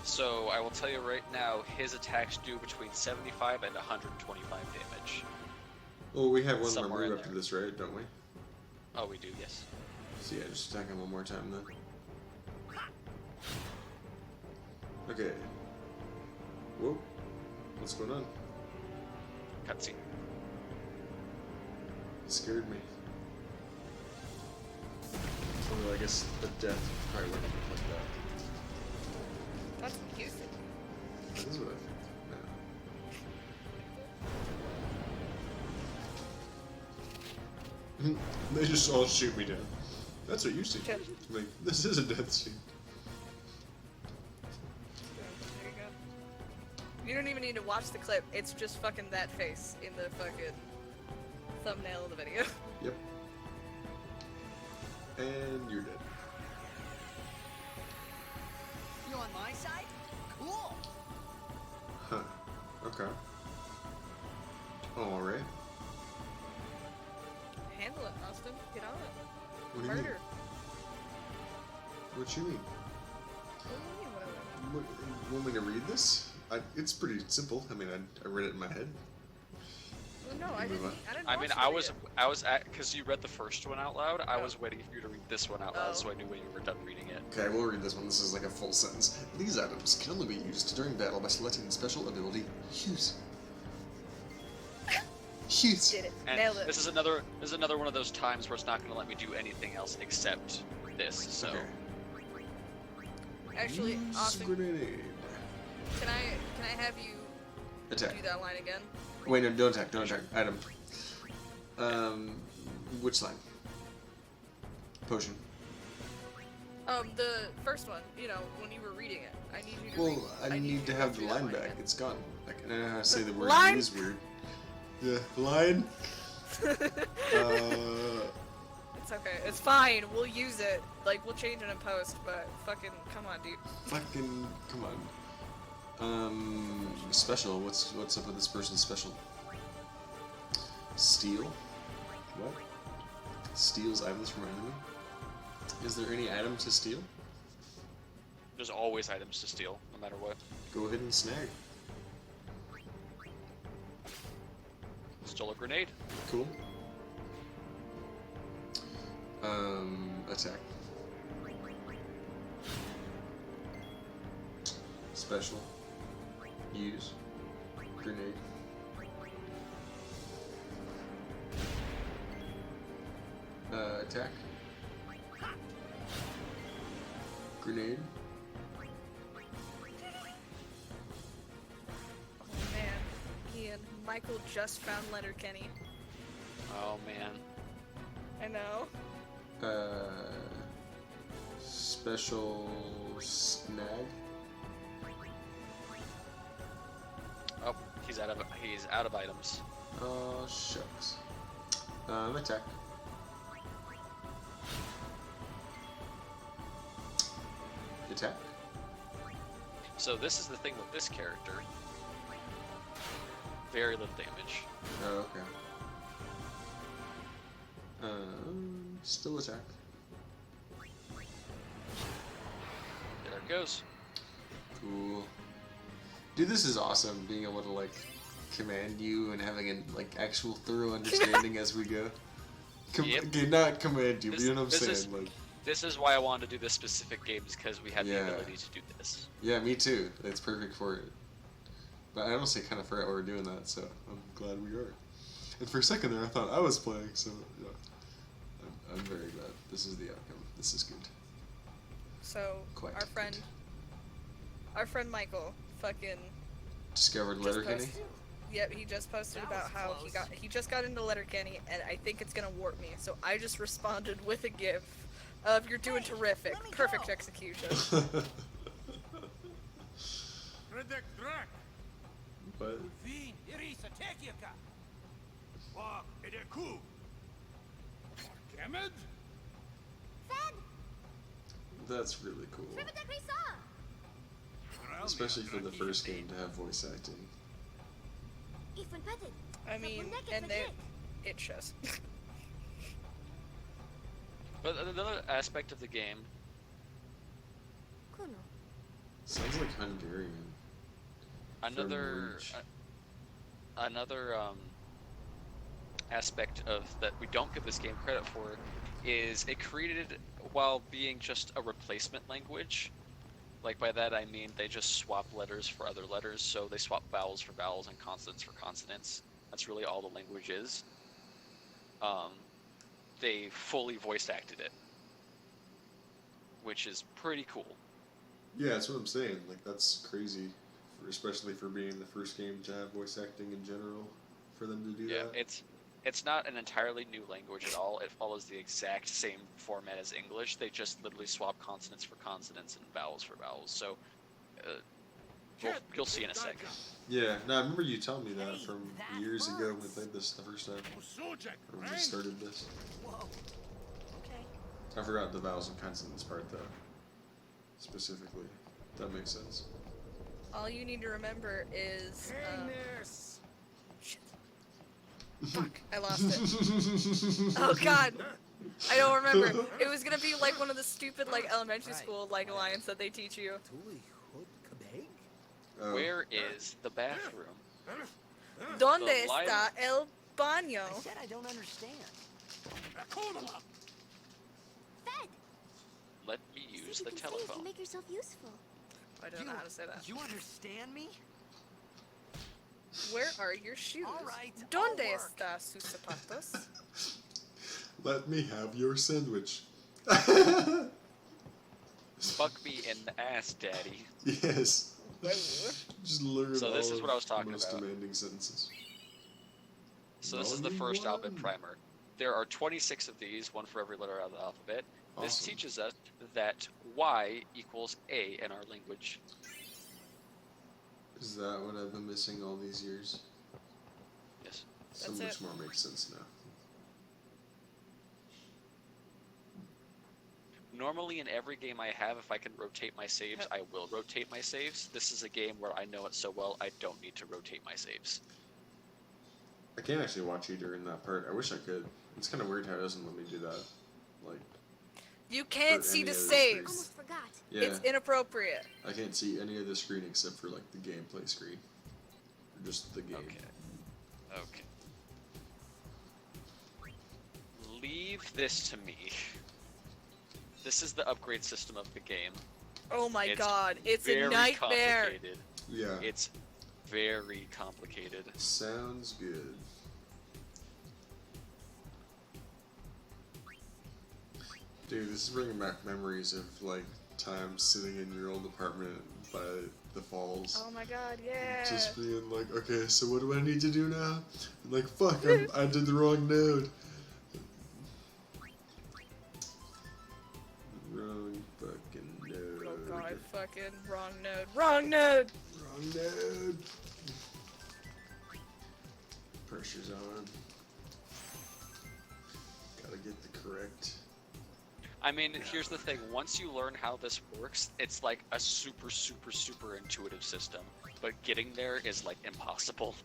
So I will tell you right now, his attacks do between 75 and 125 damage. Well, we have one Somewhere more in move after there. this, right? Don't we? Oh, we do, yes. So yeah, just attack him one more time then. Okay. Whoa. What's going on? Cutscene. It scared me. Well, I guess the death probably wouldn't look like that. That's music. That is what I think. Yeah. They just all shoot me down. That's what you see. Okay. Like, this is a death scene. There you go. You don't even need to watch the clip. It's just fucking that face in the fucking thumbnail of the video. Yep. And you're dead. You on my side? Cool. Huh. Okay. Alright. Handle it, Austin. Get on it. What do you mean? Murder. What you mean? What do you mean, what do I mean? What, you want me to read this? It's pretty simple. I mean, I read it in my head. Well, no, I Move didn't. on. I didn't. I watch mean, the I was at, because you read the first one out loud, I Oh. was waiting for you to read this one out loud Oh. so I knew when you were done reading it. Okay, we'll read this one. This is like a full sentence. These items can only be used during battle by selecting the special ability Use. Use. Did it. And Nailed it. this is another one of those times where it's not going to let me do anything else except this. So Okay. Actually, Use Austin, grenade. can I have you Attack. do that line again? Wait, no, don't attack. Don't attack. Item. Which line? Potion. The first one. You know, when you were reading it, I need you to. Well, read, I need you to go have the through that line back. again. It's gone. Like, I don't know how to say the word Line? use weird. Yeah, line. It's okay. It's fine. We'll use it. Like, we'll change it in post, but fucking, come on, dude. Fucking, come on. Special. What's up with this person's special? Steal. What? Steals items from an enemy. Is there any item to steal? there's always items to steal, no matter what. Go ahead and snag. Stole a grenade. Cool. Attack. Special. Use. Grenade. Attack. Grenade. Oh man, Ian, Michael just found Letterkenny. Oh man. I know. Special snag. Oh, he's out of items. Oh shucks. Attack. Attack. So this is the thing with this character. Very little damage. Oh, okay. Still attack. There it goes. Cool. Dude, this is awesome, being able to, like, command you and having a, like, actual thorough understanding as we go. Yep. Okay, not command you, but you know what I'm saying? Is, Like, this is why I wanted to do this specific game, is because we have Yeah. the ability to do this. yeah, me too. It's perfect for it. But I honestly kind of forgot we were doing that, so I'm glad we are. And for a second there, I thought I was playing, so yeah. I'm very glad. This is the outcome. This is good. So Quite our friend Michael, fucking Discovered just Letterkenny? posted. Yep, he just posted That about was how close. he just got into Letterkenny, and I think it's gonna warp me. So I just responded with a gif of "You're doing Hey, terrific, let me perfect go." execution." But Fin, irisa tekiaka. Wa edeku. Kemed? Fed! that's really cool. Primitive Risa! Especially for the first game to have voice acting. Ifun Petit. I mean, and it shows. But another aspect of the game, Kuno. Sounds like Hungarian. another Reach. another aspect of that we don't give this game credit for is it created while being just a replacement language. Like by that I mean they just swap letters for other letters, so they swap vowels for vowels and consonants for consonants. That's really all the language is. They fully voice acted it, which is pretty cool. Yeah, that's what I'm saying. Like, that's crazy, especially for being the first game to have voice acting in general, for them to do Yeah, that. it's not an entirely new language at all. It follows the exact same format as English. They just literally swap consonants for consonants and vowels for vowels. So you'll see in a second. Yeah, no, I remember you telling me that Hey, from that years ago when we hurts. played this the first time, or when we started this. Whoa. Okay. I forgot the vowels and consonants part, though. Specifically. That makes sense. All you need to remember is Heinous. shit. Fuck, I lost it. Oh god. I don't remember. It was gonna be like one of the stupid like elementary school like lines that they teach you. Tuli hod kabeg? Oh. Where is the bathroom? Donde The line- está el baño? I said I don't understand. Fed! Let me See use if the you can save to telephone. make yourself useful. I don't know how to say that. You understand me? Where are your shoes? All right, Donde I'll work. está sus zapatos? Let me have your sandwich. Fuck me in the ass, daddy. Yes. Whoa. Just learn So this all is what I was of talking the most about. demanding sentences. So this is the Volume first alphabet one. primer. There are 26 of these, one for every letter of the alphabet. This Awesome. teaches us that Y equals A in our language. Is that what I've been missing all these years? Yes. So That's much it. more makes sense now. Normally in every game I have, if I can rotate my saves, I will rotate my saves. This is a game where I know it so well, I don't need to rotate my saves. I can't actually watch you during that part. I wish I could. It's kind of weird how it doesn't let me do that. Like, You can't For see any the other saves. Almost forgot. yeah, It's inappropriate. I can't see any of the screen except for like the gameplay screen, or just the game. Okay. Okay. Leave this to me. This is the upgrade system of the game. Oh my It's god, it's very a nightmare. complicated. Yeah. It's very complicated. Sounds good. Dude, this is bringing back memories of like times sitting in your old apartment by the falls. Oh my god, yeah. Just being like, okay, so what do I need to do now? And like, fuck, I did the wrong node. Wrong Fucking wrong node. Wrong node! Wrong node. Pressure's on. Gotta get the correct. I mean, here's the thing. Once you learn how this works, it's like a super, super, super intuitive system. But getting there is like impossible.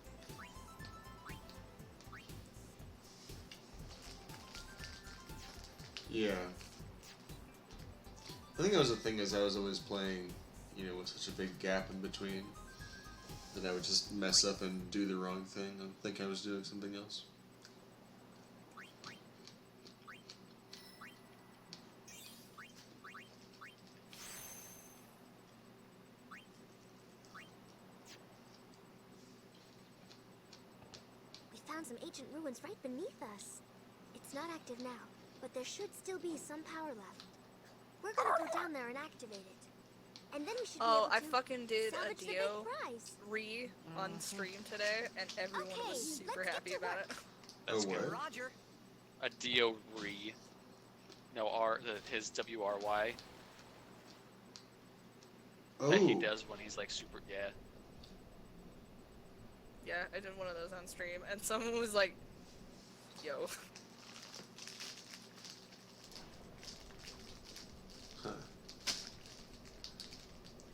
Yeah. I think that was the thing, is I was always playing, you know, with such a big gap in between that I would just mess up and do the wrong thing and think I was doing something else. We found some ancient ruins right beneath us. It's not active now, but there should still be some power left. We're gonna go down there and activate it. And then we should Oh, be I able to fucking did a salvage the big Dio prize. on stream today, and everyone Okay, was super let's get happy to about work. it. That's Oh, good. what? Roger. A Dio Re. No, his WRY Oh, that he does when he's like super. Yeah. Yeah, I did one of those on stream, and someone was like, yo. huh.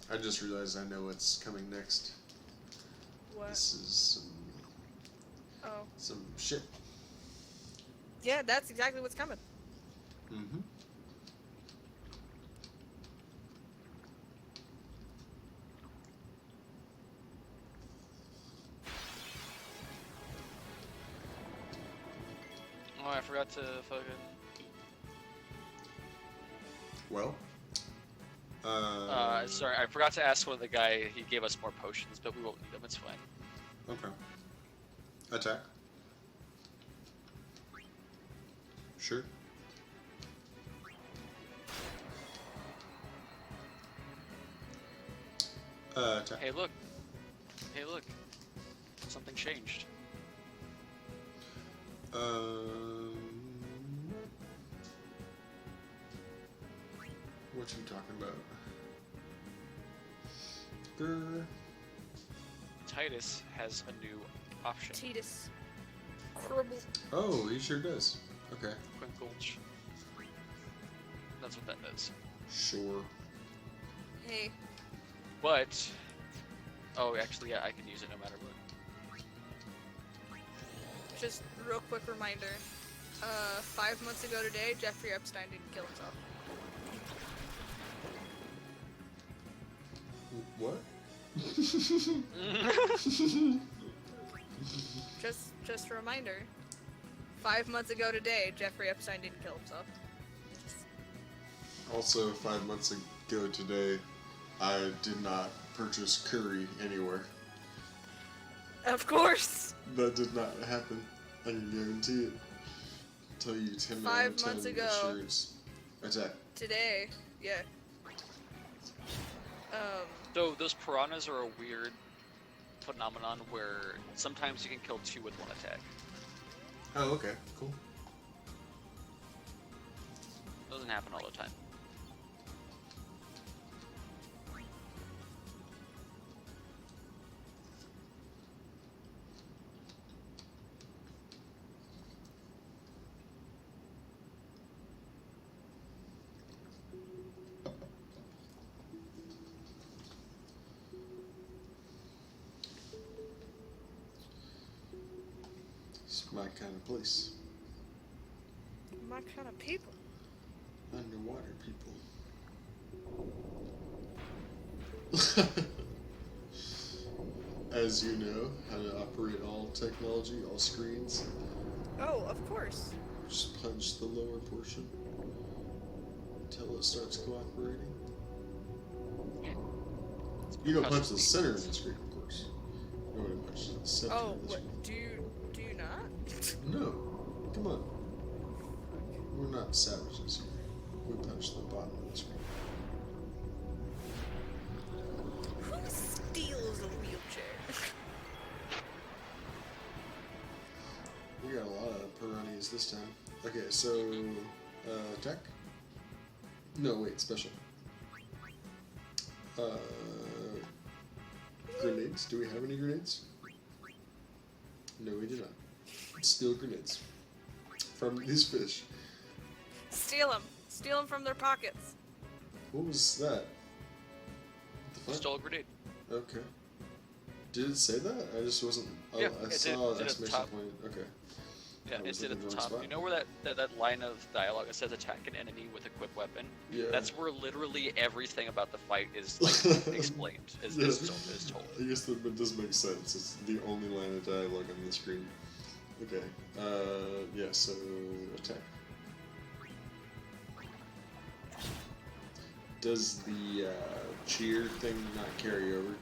I just realized I know what's coming next. What? This is Oh. some shit. Yeah, that's exactly what's coming. Mm-hmm. Oh, I forgot to fucking. Well. Sorry, I forgot to ask one of the guy. He gave us more potions, but we won't need them. It's fine. Okay. Attack. Sure. Attack. Hey, look. Hey, look. Something changed. What you talking about? Grr. Titus has a new option. Titus. Cribble. Oh, he sure does. Okay. Qquinglj. That's what that does. Sure. Hey. But. Oh, actually, yeah, I can use it no matter what. Just real quick reminder. 5 months ago today, Jeffrey Epstein didn't kill himself. What? Just a reminder. 5 months ago today, Jeffrey Epstein didn't kill himself. Also, 5 months ago today, I did not purchase curry anywhere. Of course! That did not happen. I can guarantee it. Tell you 10 5 out of 10 months ago. assurance. Attack. Today, yeah. So those piranhas are a weird phenomenon where sometimes you can kill two with one attack. Oh, okay. Cool. Doesn't happen all the time. It's my kind of place. My kind of people. Underwater people. As you know, how to operate all technology, all screens. Oh, of course. Just punch the lower portion until it starts cooperating. You don't punch the center of the screen, of course. You only punch the center Oh, of the what? screen. Do you not? No, come on. We're not savages here. We punch the bottom of the screen. Who steals a wheelchair? We got a lot of piranhas this time. Okay, so attack. No, wait, special. Grenades? Do we have any grenades? No, we do not. Steal grenades. From these fish. Steal them. Steal them from their pockets. What was that? What the fuck? Stole a grenade. Okay. Did it say that? I just wasn't. Oh, Yeah, I it saw did at the exclamation top. point. Okay. Yeah, I it was did at looking the wrong top. spot. You know where that line of dialogue that says attack an enemy with equipped weapon? Yeah. That's where literally everything about the fight is like explained, is told. I guess that does make sense. It's the only line of dialogue on the screen. Okay. Yeah, so attack. Does the cheer thing not carry over?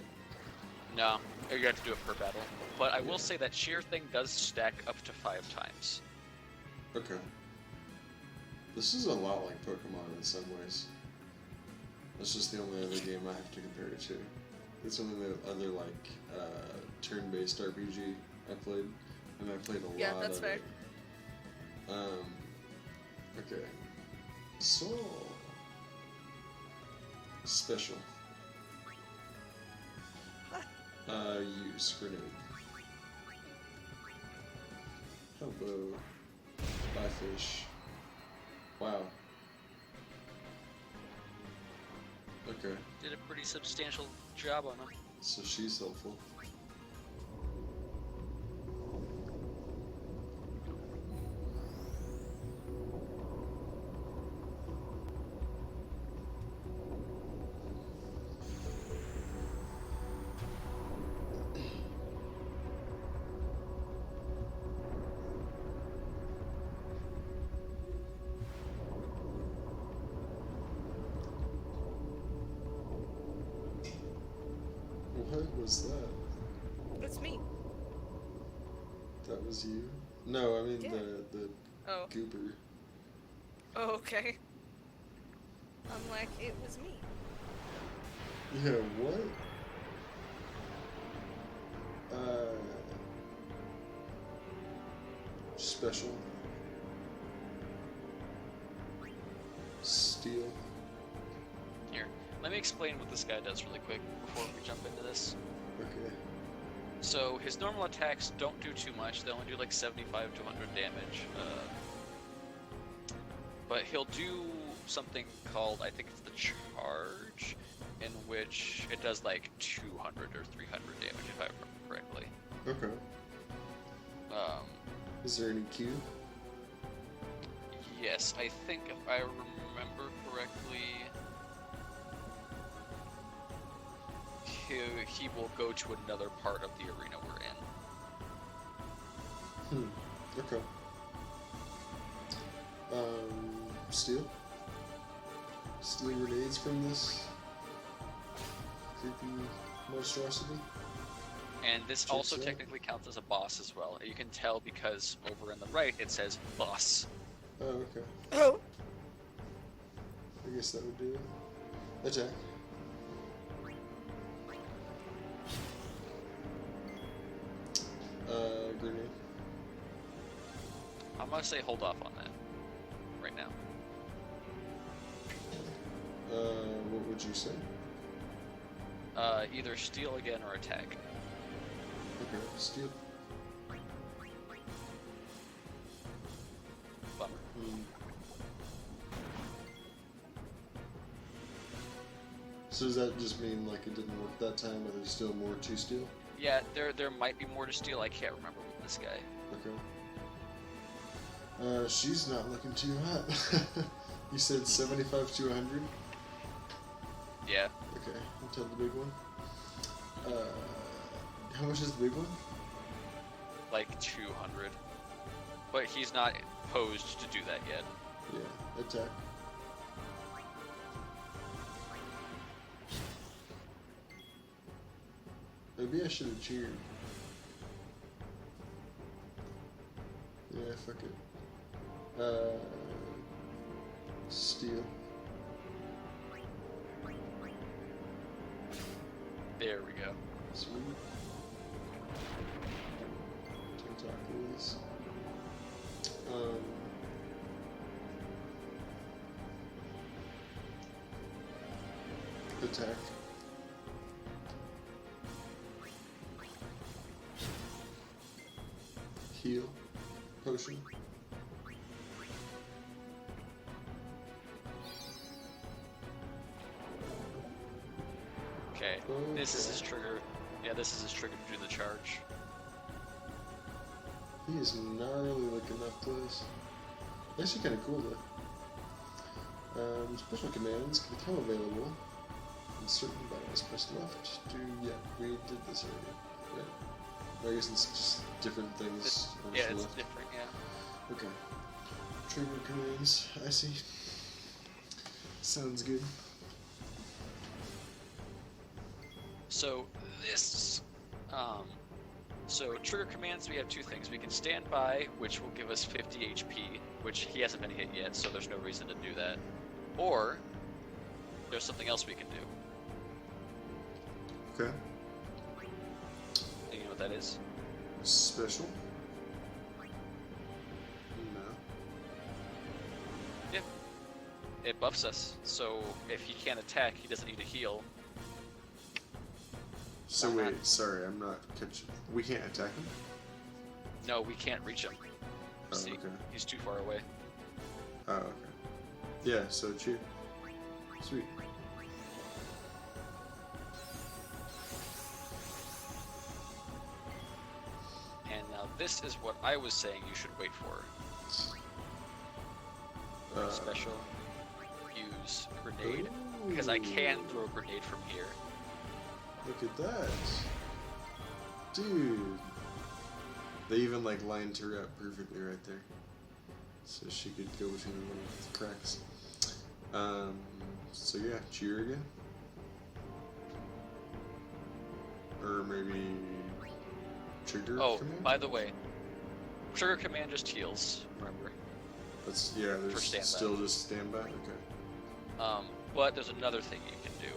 No, you have to do it per battle. But I will say that sheer thing does stack up to 5 times. Okay. This is a lot like Pokemon in some ways. That's just the only other game I have to compare it to. It's only the other like turn-based RPG I played, and I played a lot that's of fair. it. Okay. So special. Use grenade. Hello. Bye, fish. Wow. Okay, Did a pretty substantial job on him. so she's helpful. What was that? That's me. That was you? No, I mean Yeah. the Oh. goober. Oh, okay. I'm like, it was me. Yeah, what? Special. Steel. Here, let me explain what this guy does really quick before we jump into this. Okay. So his normal attacks don't do too much. They only do like 75 to 100 damage. But he'll do something called, I think it's the charge, in which it does like 200 or 300 damage if I remember correctly. Okay. Is there any Q? Yes, I think if I remember correctly, he will go to another part of the arena we're in. Okay. Steel? Steal grenades from this creepy monstrosity? And this Check also that. technically counts as a boss as well. You can tell because over on the right it says boss. Oh, okay. Oh. I guess that would do it. Attack. Grenade. I'm gonna say hold off on that right now. What would you say? Either steal again or attack. Okay, steal. Bummer. So does that just mean like it didn't work that time, but there's still more to steal? Yeah, there might be more to steal. I can't remember with this guy. Okay. She's not looking too hot. You said 75 to 100? Yeah, Okay, until the big one. How much is the big one? like 200. But he's not posed to do that yet. Yeah, attack. Maybe I should have cheered. Yeah, fuck it. Steal. There we go. Sweet. Tentacles. Attack. heal potion. Okay, this is his trigger. Yeah, this is his trigger to do the charge. He is gnarly looking up close. Actually kind of cool though. Special commands can become available in certain battles. Press left to, yeah, we did this already. Right? I guess it's just different things. Yeah, it's left. different, yeah. Okay. Trigger commands, I see. Sounds good. So this, so trigger commands, we have two things. We can stand by, which will give us 50 HP, which he hasn't been hit yet, so there's no reason to do that. Or, there's something else we can do. Okay. Do you know what that is? Special? No. Yeah. It buffs us, so if he can't attack, he doesn't need to heal. So Why not? wait, sorry, I'm not catching. We can't attack him? No, we can't reach him. Oh, See, okay. he's too far away. Oh, okay. Yeah, so cheer. Sweet. And now this is what I was saying you should wait for. Special, use grenade, because I can throw a grenade from here. Look at that. Dude. They even like lined her up perfectly right there. So she could go between the little cracks. So yeah, cheer again. Or maybe trigger Oh, command? by the way, trigger command just heals, remember. That's, yeah, there's standby. still just standby? Okay. But there's another thing you can do.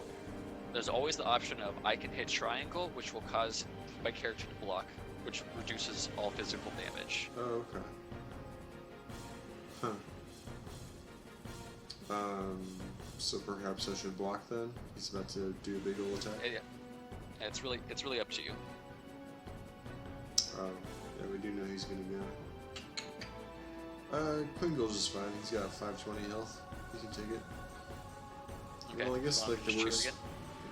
There's always the option of I can hit triangle, which will cause my character to block, which reduces all physical damage. Oh, okay. Huh. So perhaps I should block then? He's about to do a big ol' attack? Yeah, it's really up to you. Oh, yeah, we do know he's gonna go. Qquinglj is fine. He's got 520 health. He can take it. Okay, Well, I guess you wanna like the just cheer worst. again?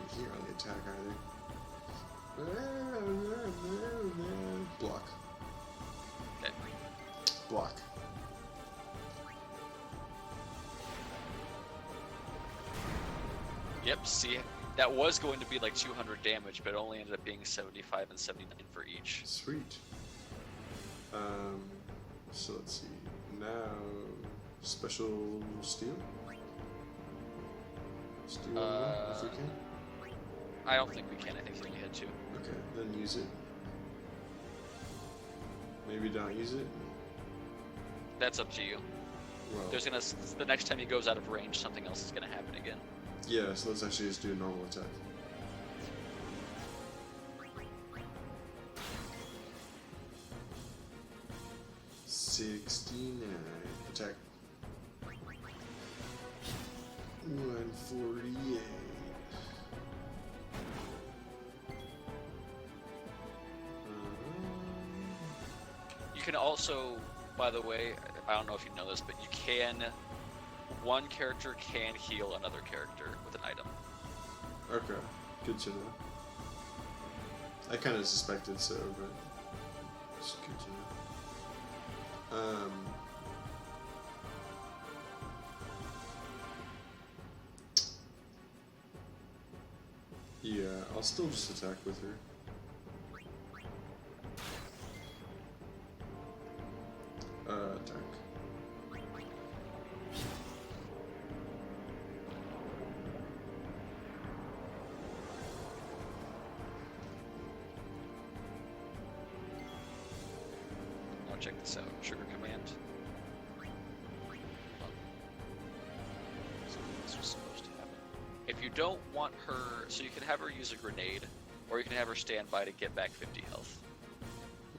He can't really attack either. Block. Okay. Block. Yep, see, that was going to be like 200 damage, but it only ended up being 75 and 79 for each. Sweet. So let's see. Now, special steel. Steel if we can. I don't think we can. I think we only had two. Okay, then use it. Maybe don't use it. That's up to you. Well, The next time he goes out of range, something else is gonna happen again. yeah. So let's actually just do a normal attack. Attack. 148. You can also, by the way, I don't know if you know this, but you can. One character can heal another character with an item. Okay, good to know. I kind of suspected so, but it's good to know. Yeah, I'll still just attack with her. Attack. Now check this out. Trigger command. So this was supposed to happen. If you don't want her, so you can have her use a grenade, or you can have her stand by to get back 50 health.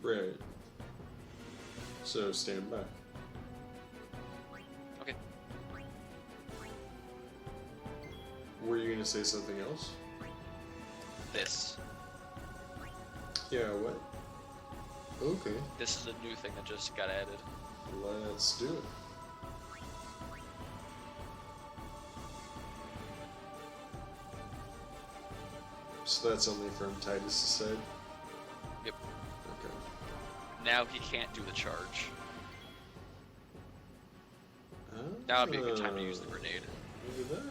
Right. So stand by. Okay. Were you gonna say something else? This. Yeah, what? Okay, This is a new thing that just got added. let's do it. So that's only from Titus' side? Yep. Okay. Now he can't do the charge. Now would be a good time to use the grenade. Look at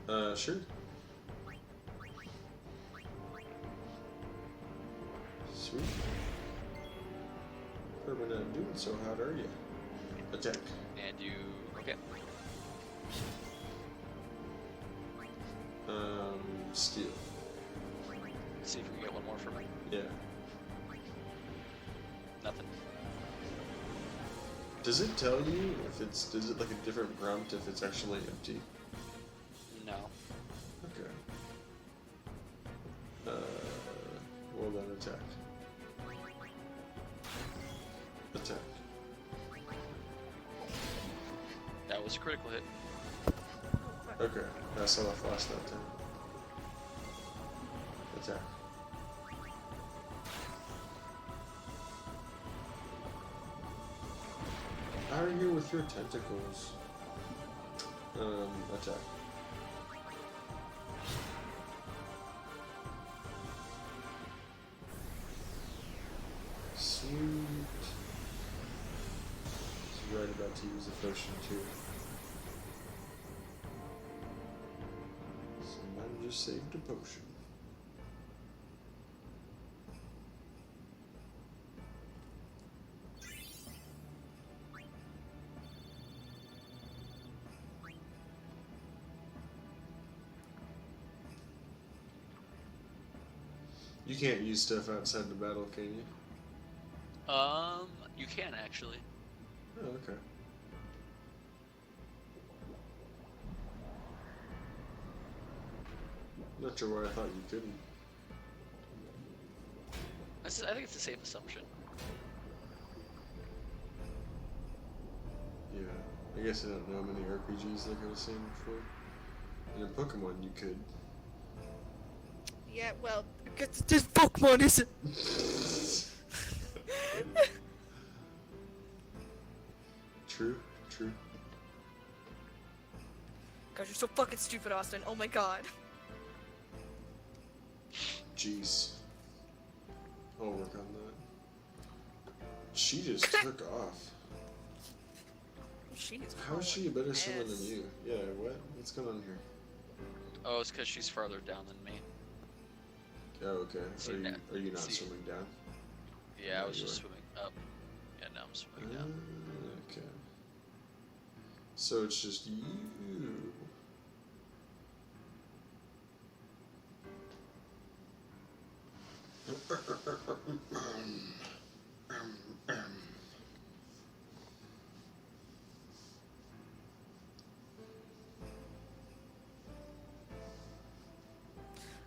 that. Sure. Sweet. Probably not doing so hot, are you? Attack. And you... Okay. Steal. Let's see if we can get one more from him. Yeah. Nothing. Does it tell you if it's, is it like a different prompt if it's actually empty? No. Okay. Well then attack. Attack. That was a critical hit. Okay, I saw that flash that time. Attack. Out of here with your tentacles. Attack. Sweet. He's right about to use a potion too. So mine just saved a potion. You can't use stuff outside the battle, can you? You can actually. Oh, okay. Not sure why I thought you couldn't. I think it's a safe assumption. Yeah, I guess I don't know many RPGs like I was saying before. In a Pokemon, you could. Yeah, well, this Pokemon isn't. True, true. Gosh, you're so fucking stupid, Austin. Oh my god. Jeez. I'll work on that. She just took off. She's How is she a better swimmer than ass. you? Yeah, what? What's going on here? Oh, it's because she's farther down than me. Oh, okay. See, Are you not see. swimming down? Yeah, I No, was you just are. swimming up. Yeah, now I'm swimming down. Okay. So it's just you.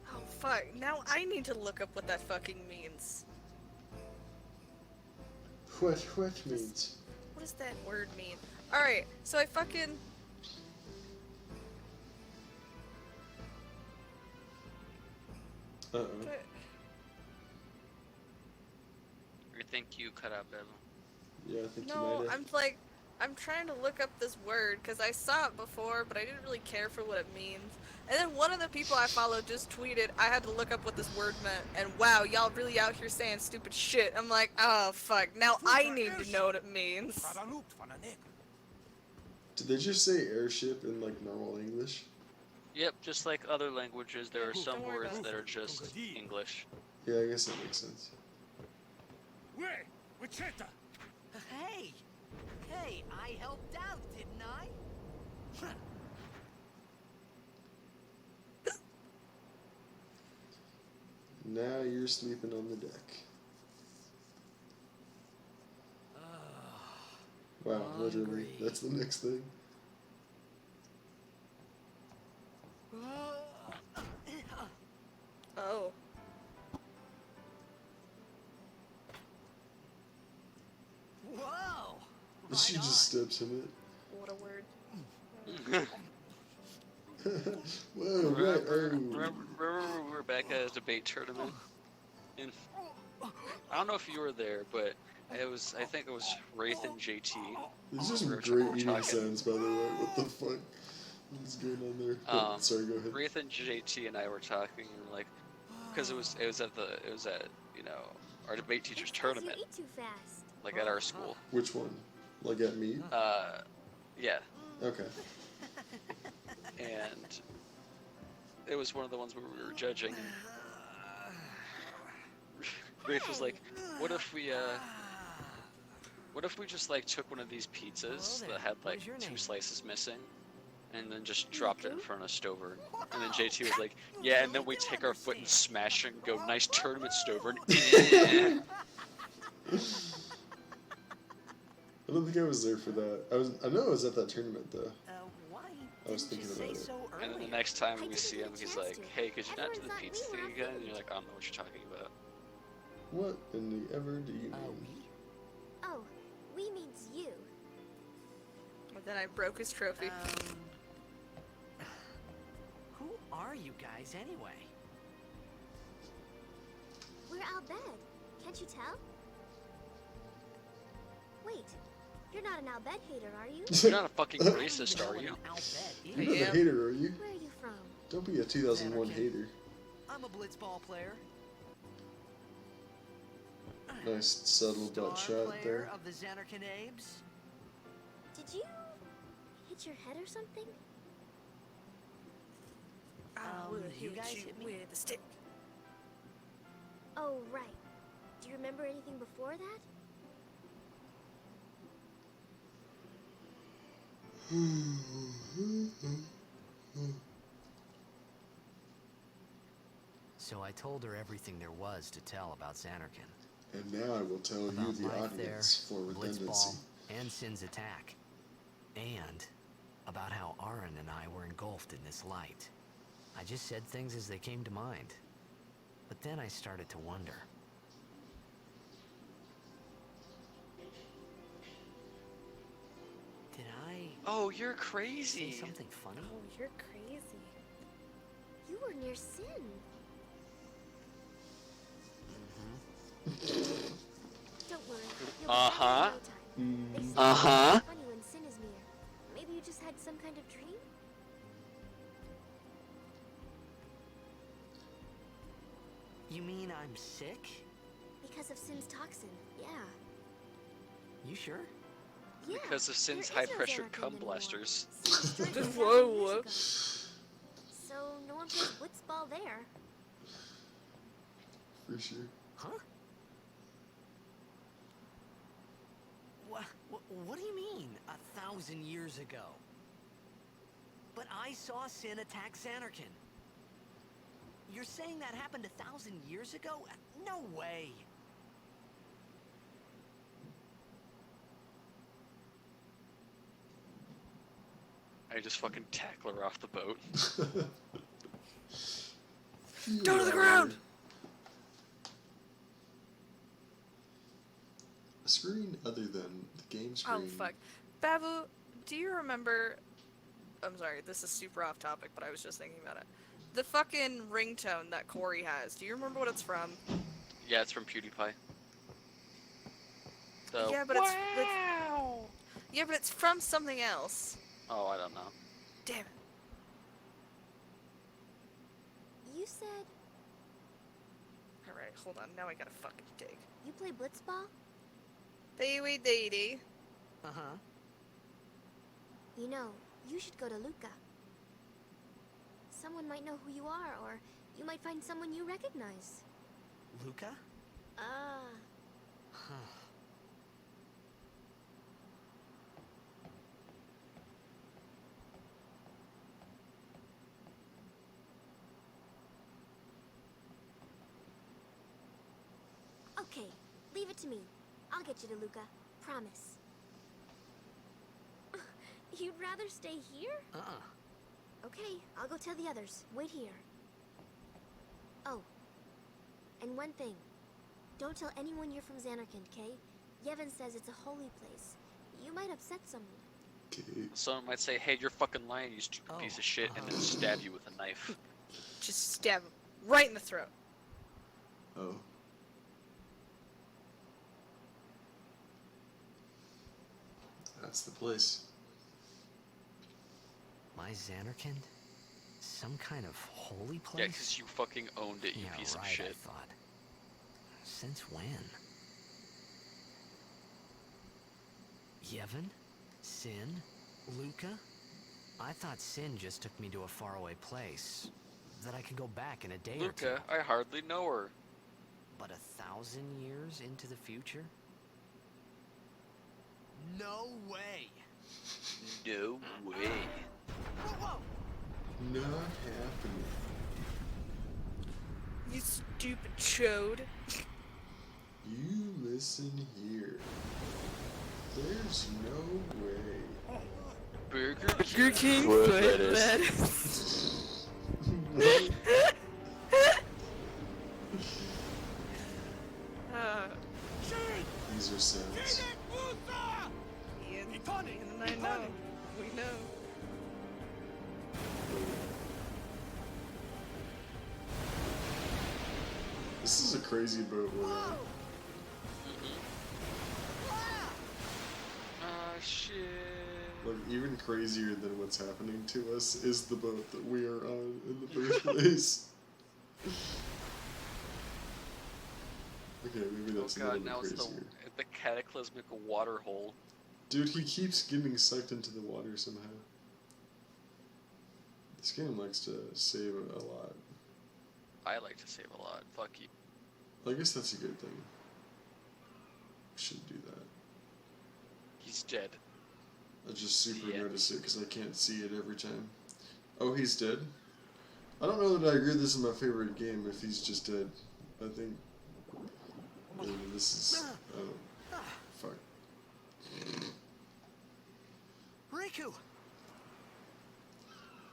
Oh fuck, now I need to look up what that fucking means. What means? What does that word mean? Alright, so I fucking... Uh-oh. I think you cut out Bevel. Yeah, I think you No, might have. I'm trying to look up this word because I saw it before, but I didn't really care for what it means. And then one of the people I follow just tweeted, I had to look up what this word meant, and wow, y'all really out here saying stupid shit. I'm like, oh fuck, now I need to know what it means. Did they just say airship in like normal English? Yep, just like other languages, there are some Don't worry words about that are just English. Yeah, I guess that makes sense. Hey! Hey, I helped out, didn't I? Now you're sleeping on the deck. Wow, literally, Hungry. that's the next thing. Oh. Whoa! She Right just steps in What a word. it. Whoa, right, Remember oh. when Rebecca has a debate tournament? And I don't know if you were there, but I think it was Wraith and JT. These are some We were great talking. eating sounds, by the way. What the fuck? What's going on there? Sorry, go ahead. Wraith and JT and I were talking, and like, because it was at you know, our debate teacher's It's 'cause tournament, You eat too fast. like at our school. Which one? Like at me? Yeah, Okay. and it was one of the ones where we were judging. And Wraith was like, "What if we just like took one of these pizzas Hello there. that had What like is your 2 name?" slices missing, and then just dropped it in front of Stover?" And then JT was like, "Yeah, and then we take our foot and smash it and go, nice tournament, Stover." And I don't think I was there for that. I know I was at that tournament though. Why I was didn't you thinking say about it. so And then the earlier? next time I we didn't see get a him, he's chance like, to. "Hey, could you not do Everyone the thought pizza we thing were again?" And outdated. you're like, "I don't know what you're talking about." What in the ever do you mean? We? Oh, we means you. But then I broke his trophy. Who are you guys anyway? We're Albed. Can't you tell? Wait, you're not an Albed hater, are you? You're not a fucking I don't racist, even know are what you? an Al Bhed You're is. not Yeah. a hater, are you? Where are you from? Don't be a 2001 Xanarkin. hater. I'm a blitzball player. Nice subtle butt Star shot player there. of the Xanarkin Abes. Did you hit your head or something? I will you hit guys you hit me? with a stick. Oh, right. Do you remember anything before that? So I told her everything there was to tell about Xanarkin. And now I will tell you About the life there, audience for redundancy. Blitzball, and Sin's attack. And about how Aaron and I were engulfed in this light. I just said things as they came to mind. But then I started to wonder. Did I Oh, you're say crazy. something funny? Oh, you're crazy. You were near Sin. Don't worry. You'll be back Uh-huh. in no time. They say Uh-huh. it's funny when Sin is near. Maybe you just had some kind of dream? You mean I'm sick? Because of Sin's toxin, yeah. You sure? Yeah. Because of Sin's there is no high-pressure Xanarkin cum anymore. blasters. Sin destroyed it 1,000 Whoa, years whoa. ago. So no one plays blitzball there. For sure. Huh? What do you mean, 1,000 years ago? But I saw Sin attack Xanarkin. You're saying that happened 1,000 years ago? No way! I just fucking tackle her off the boat. Down to the ground! A screen other than the game screen. Oh, fuck. Babu, do you remember... I'm sorry, this is super off topic, but I was just thinking about it. The fucking ringtone that Corey has, do you remember what it's from? Yeah, it's from PewDiePie. So, Yeah, but yeah, but it's from something else. oh, I don't know. Damn it. You said Alright, hold on, now I gotta fucking dig. you play blitzball? Dee dee. Uh-huh. You know, you should go to Luca. Someone might know who you are, or you might find someone you recognize. Luca? Ah, Huh. okay. Leave it to me. I'll get you to Luca. Promise. You'd rather stay here? Okay, I'll go tell the others. Wait here. Oh, and one thing. Don't tell anyone you're from Xanarkin, okay? Yevon says it's a holy place. You might upset someone. Okay. Someone might say, "Hey, you're fucking lying, you stupid Oh, piece of shit," and then stab you with a knife. Just stab him right in the throat. Oh. That's the place. My Xanarkand? Some kind of holy place? Yeah, because you fucking owned it, you Yeah, piece right, of shit. I thought. Since when? Yevon? Sin? Luca? I thought Sin just took me to a faraway place. That I could go back in a day or two. Luca, I hardly know her. But 1,000 years into the future? No way! No way. Whoa, whoa! Not happening. You stupid chode. You listen here. There's no way. Burger King foot foot lettuce. lettuce. These are sounds. Ian and I know. We know. This is a crazy boat we're on. Ah, shit. Like, even crazier than what's happening to us is the boat that we are on in the first place. Okay, maybe Oh that's a god, little now bit it's crazier. the cataclysmic water hole. Dude, he keeps getting sucked into the water somehow. This game likes to save a lot. I like to save a lot. Fuck you. I guess that's a good thing. We should do that. He's dead. I just super Yeah. notice it because I can't see it every time. Oh, he's dead? I don't know that I agree this is my favorite game if he's just dead. I think this is... fuck. Riku!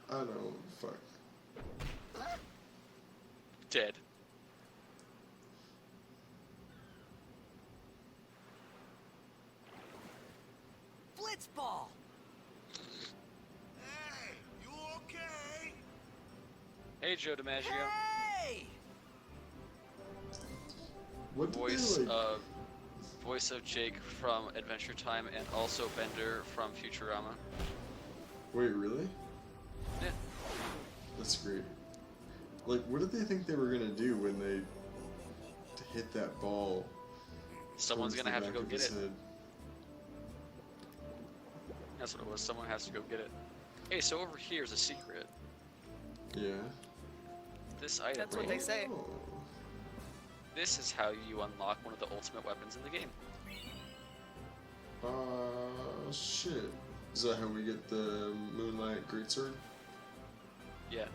I don't... fuck. Dead. Blitzball! Hey, you okay? Hey, Joe DiMaggio. Hey! What did Voice they, like... of voice of Jake from Adventure Time and also Bender from Futurama. Wait, really? Yeah. That's great. Like, what did they think they were gonna do when they hit that ball? Someone's towards gonna the have to back go of get his it. head? That's what it was. Someone has to go get it. Hey, so over here is a secret. Yeah. This item. That's what they say. Oh. This is how you unlock one of the ultimate weapons in the game. Shit. Is that how we get the Moonlight Greatsword? Yeah.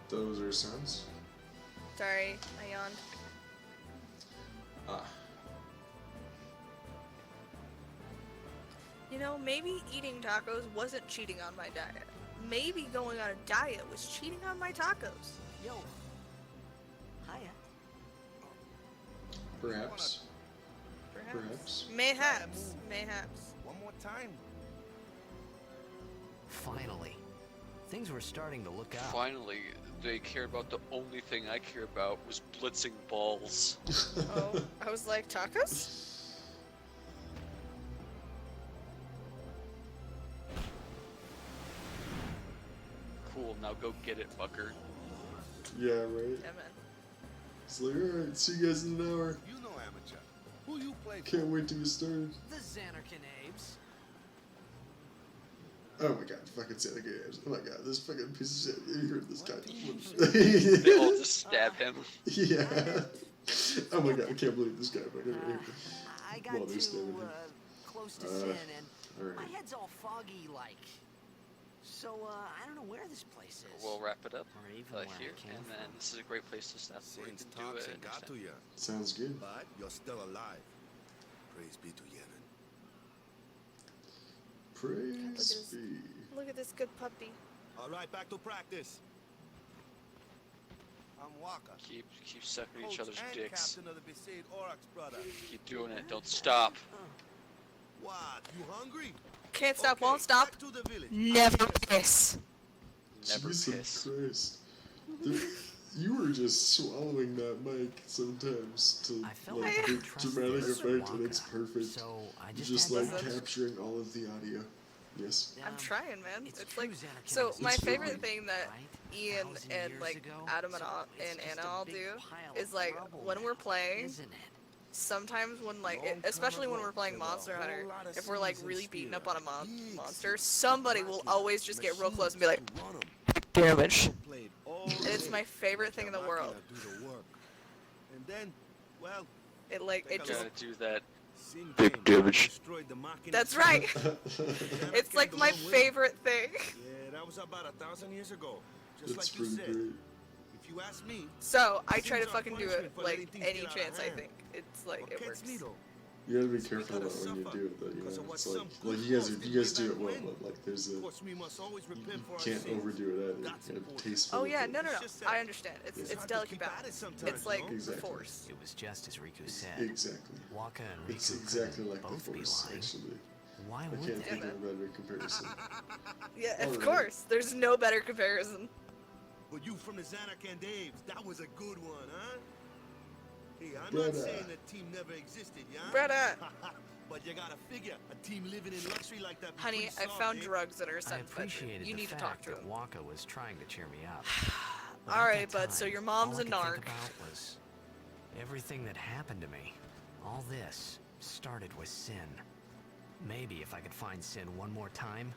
Those are sounds. Sorry, I yawned. Ah. You know, maybe eating tacos wasn't cheating on my diet. Maybe going on a diet was cheating on my tacos. Yo. Hiya. Perhaps. Perhaps. Perhaps. Mayhaps. Mayhaps. One more time. Finally. Things were starting to look out. Finally, they cared about the only thing I care about was blitzing balls. Oh, I was like, tacos? Cool, now go get it, fucker. Yeah, right? Yeah, man. It's like, alright, see you guys in an hour. You know amateur. Who you play for? Can't wait to get started. The Xanarkand Abes. Oh my god, fucking Santa Games. Oh my god, this fucking piece of shit. You heard this guy. They all just stab him. Yeah. Oh my god, I can't believe this guy fucking I got Well, they're too stabbing him. close to Sin, and Alright. my head's all foggy like. So, I don't know where this place is. We'll wrap it up Or even where here, I came and then from. this is a great place to stop. We Since can do it toxin next got time. to you, Sounds good. but you're still alive. Praise be to Yevon. Praise be. Look at this good puppy. All right, back to practice. I'm Waka. Keep sucking each coach other's and dicks. captain of the Besaid Aurochs brother. Keep doing it. Don't stop. What? You hungry? Can't stop, Okay, won't stop. back to the village. Never piss. Never Jesus piss. Christ. There, You were just swallowing that mic sometimes to I felt like like I the trusted dramatic Mr. effect, and it's Wonka, perfect. so I You're just just had like to ask. capturing all of the audio. Yes. I'm trying, man. It's It's true, like Xanarkin so. was My It's favorite fine. thing that right? Ian 1,000 and years like ago? Adam So it's and just Anna a all big do pile is of like rubble when we're now, playing. isn't it? Sometimes when like, Long time especially when ago, we're playing there were a Monster whole Hunter, lot of if we're like cities in really beaten up Spira. on a Big monster, cities, somebody will drachula, always just get real close and be like, machines to run 'em. damage. People played all And it's day my favorite let thing in the the world. machina do the work. And then, well, It like take it a just. look. Gotta do that. Sin Big came, damage. destroyed the machina. That's right. Xanarkin It's like my along with 'em. favorite thing. Yeah, that was about 1,000 years ago. Just It's like you pretty said. great. If you ask me, So I try to Sins are fucking do punishment it for like letting things any get out of chance I hand. think. It's like What it kids works. need 'em. You gotta be We careful gotta about when you suffer do it, though. You because know, of what it's some like good you guys, folks you did guys way do back it well, when. but like there's a Of course, we must always you repent for our can't sins. overdo it either. That's You gotta be important. tasteful. Oh with yeah, it. no, no, no. It's just that I understand. It's it's it's hard to delicate keep at it balance. sometimes, It's like you know? Exactly. force. It was just as Riku said. Exactly. Waka and Riku It's exactly couldn't like the both be Force, lying. actually. Why I would can't they? think of a better comparison. Yeah, of Alright. course. There's no better comparison. But you from the Xanarkin Daves, that was a good one, huh? Hey, I'm Brother. not saying that team never existed, yeah? Brother. But you gotta figure, a team living in luxury like that. be Honey, pretty I soft, found eh? drugs in her I son's bedroom. appreciated You the need to fact talk to that him. Waka was trying to cheer me up. But All at right, that bud. So time, your mom's all a I could narc. think about was everything that happened to me. All this started with Sin. Maybe if I could find Sin one more time,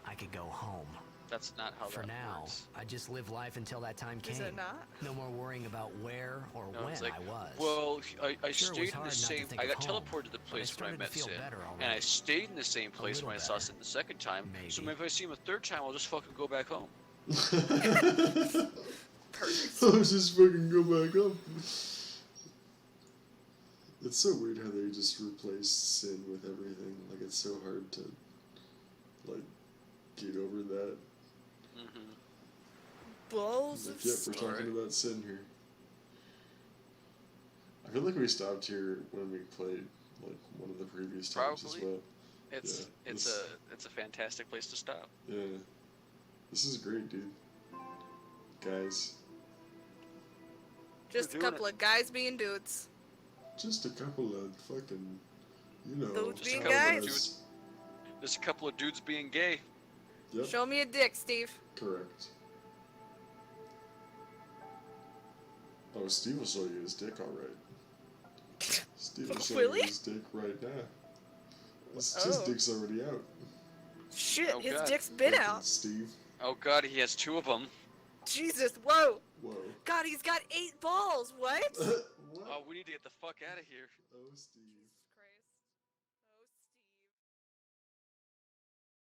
I could go home. That's not how For that now, works. I just live life until that time came. Is it not? No more worrying about where or No, when it's like, I was. well, I Sure, it was stayed in hard the not to same. think I of got home, teleported to the but I place when I started to met feel Sin, better and I already. stayed in the same place little when I saw better. Sin the second time. So Maybe. maybe if I see him a third time, I'll just fucking go back home. Perfect. I'll just fucking go back up. It's so weird how they just replace Sin with everything. Like, it's so hard to, like, get over that. Mm-hmm. Balls Like, of yep, we're steel. talking about Sin here. I feel like we stopped here when we played, like, one of the previous times Probably. as well. It's Yeah, it's a fantastic place to stop. Yeah. This is great, dude. Guys. Just a We're doing couple of guys being dudes. Just a couple of fucking, you know, Dudes being allies. guys? There's a couple of dudes being gay. Yep, Show me a dick, Steve. correct. Oh, Steve will show you his dick, alright. Steve will show Really? you his dick right now. His Oh. dick's already out. Shit, Oh, his God. dick's been Fucking out. Steve. Oh God, he has two of them. Jesus, whoa. Whoa. God, he's got 8 balls. What? What? Oh, we need to get the fuck out of here. Oh, Steve.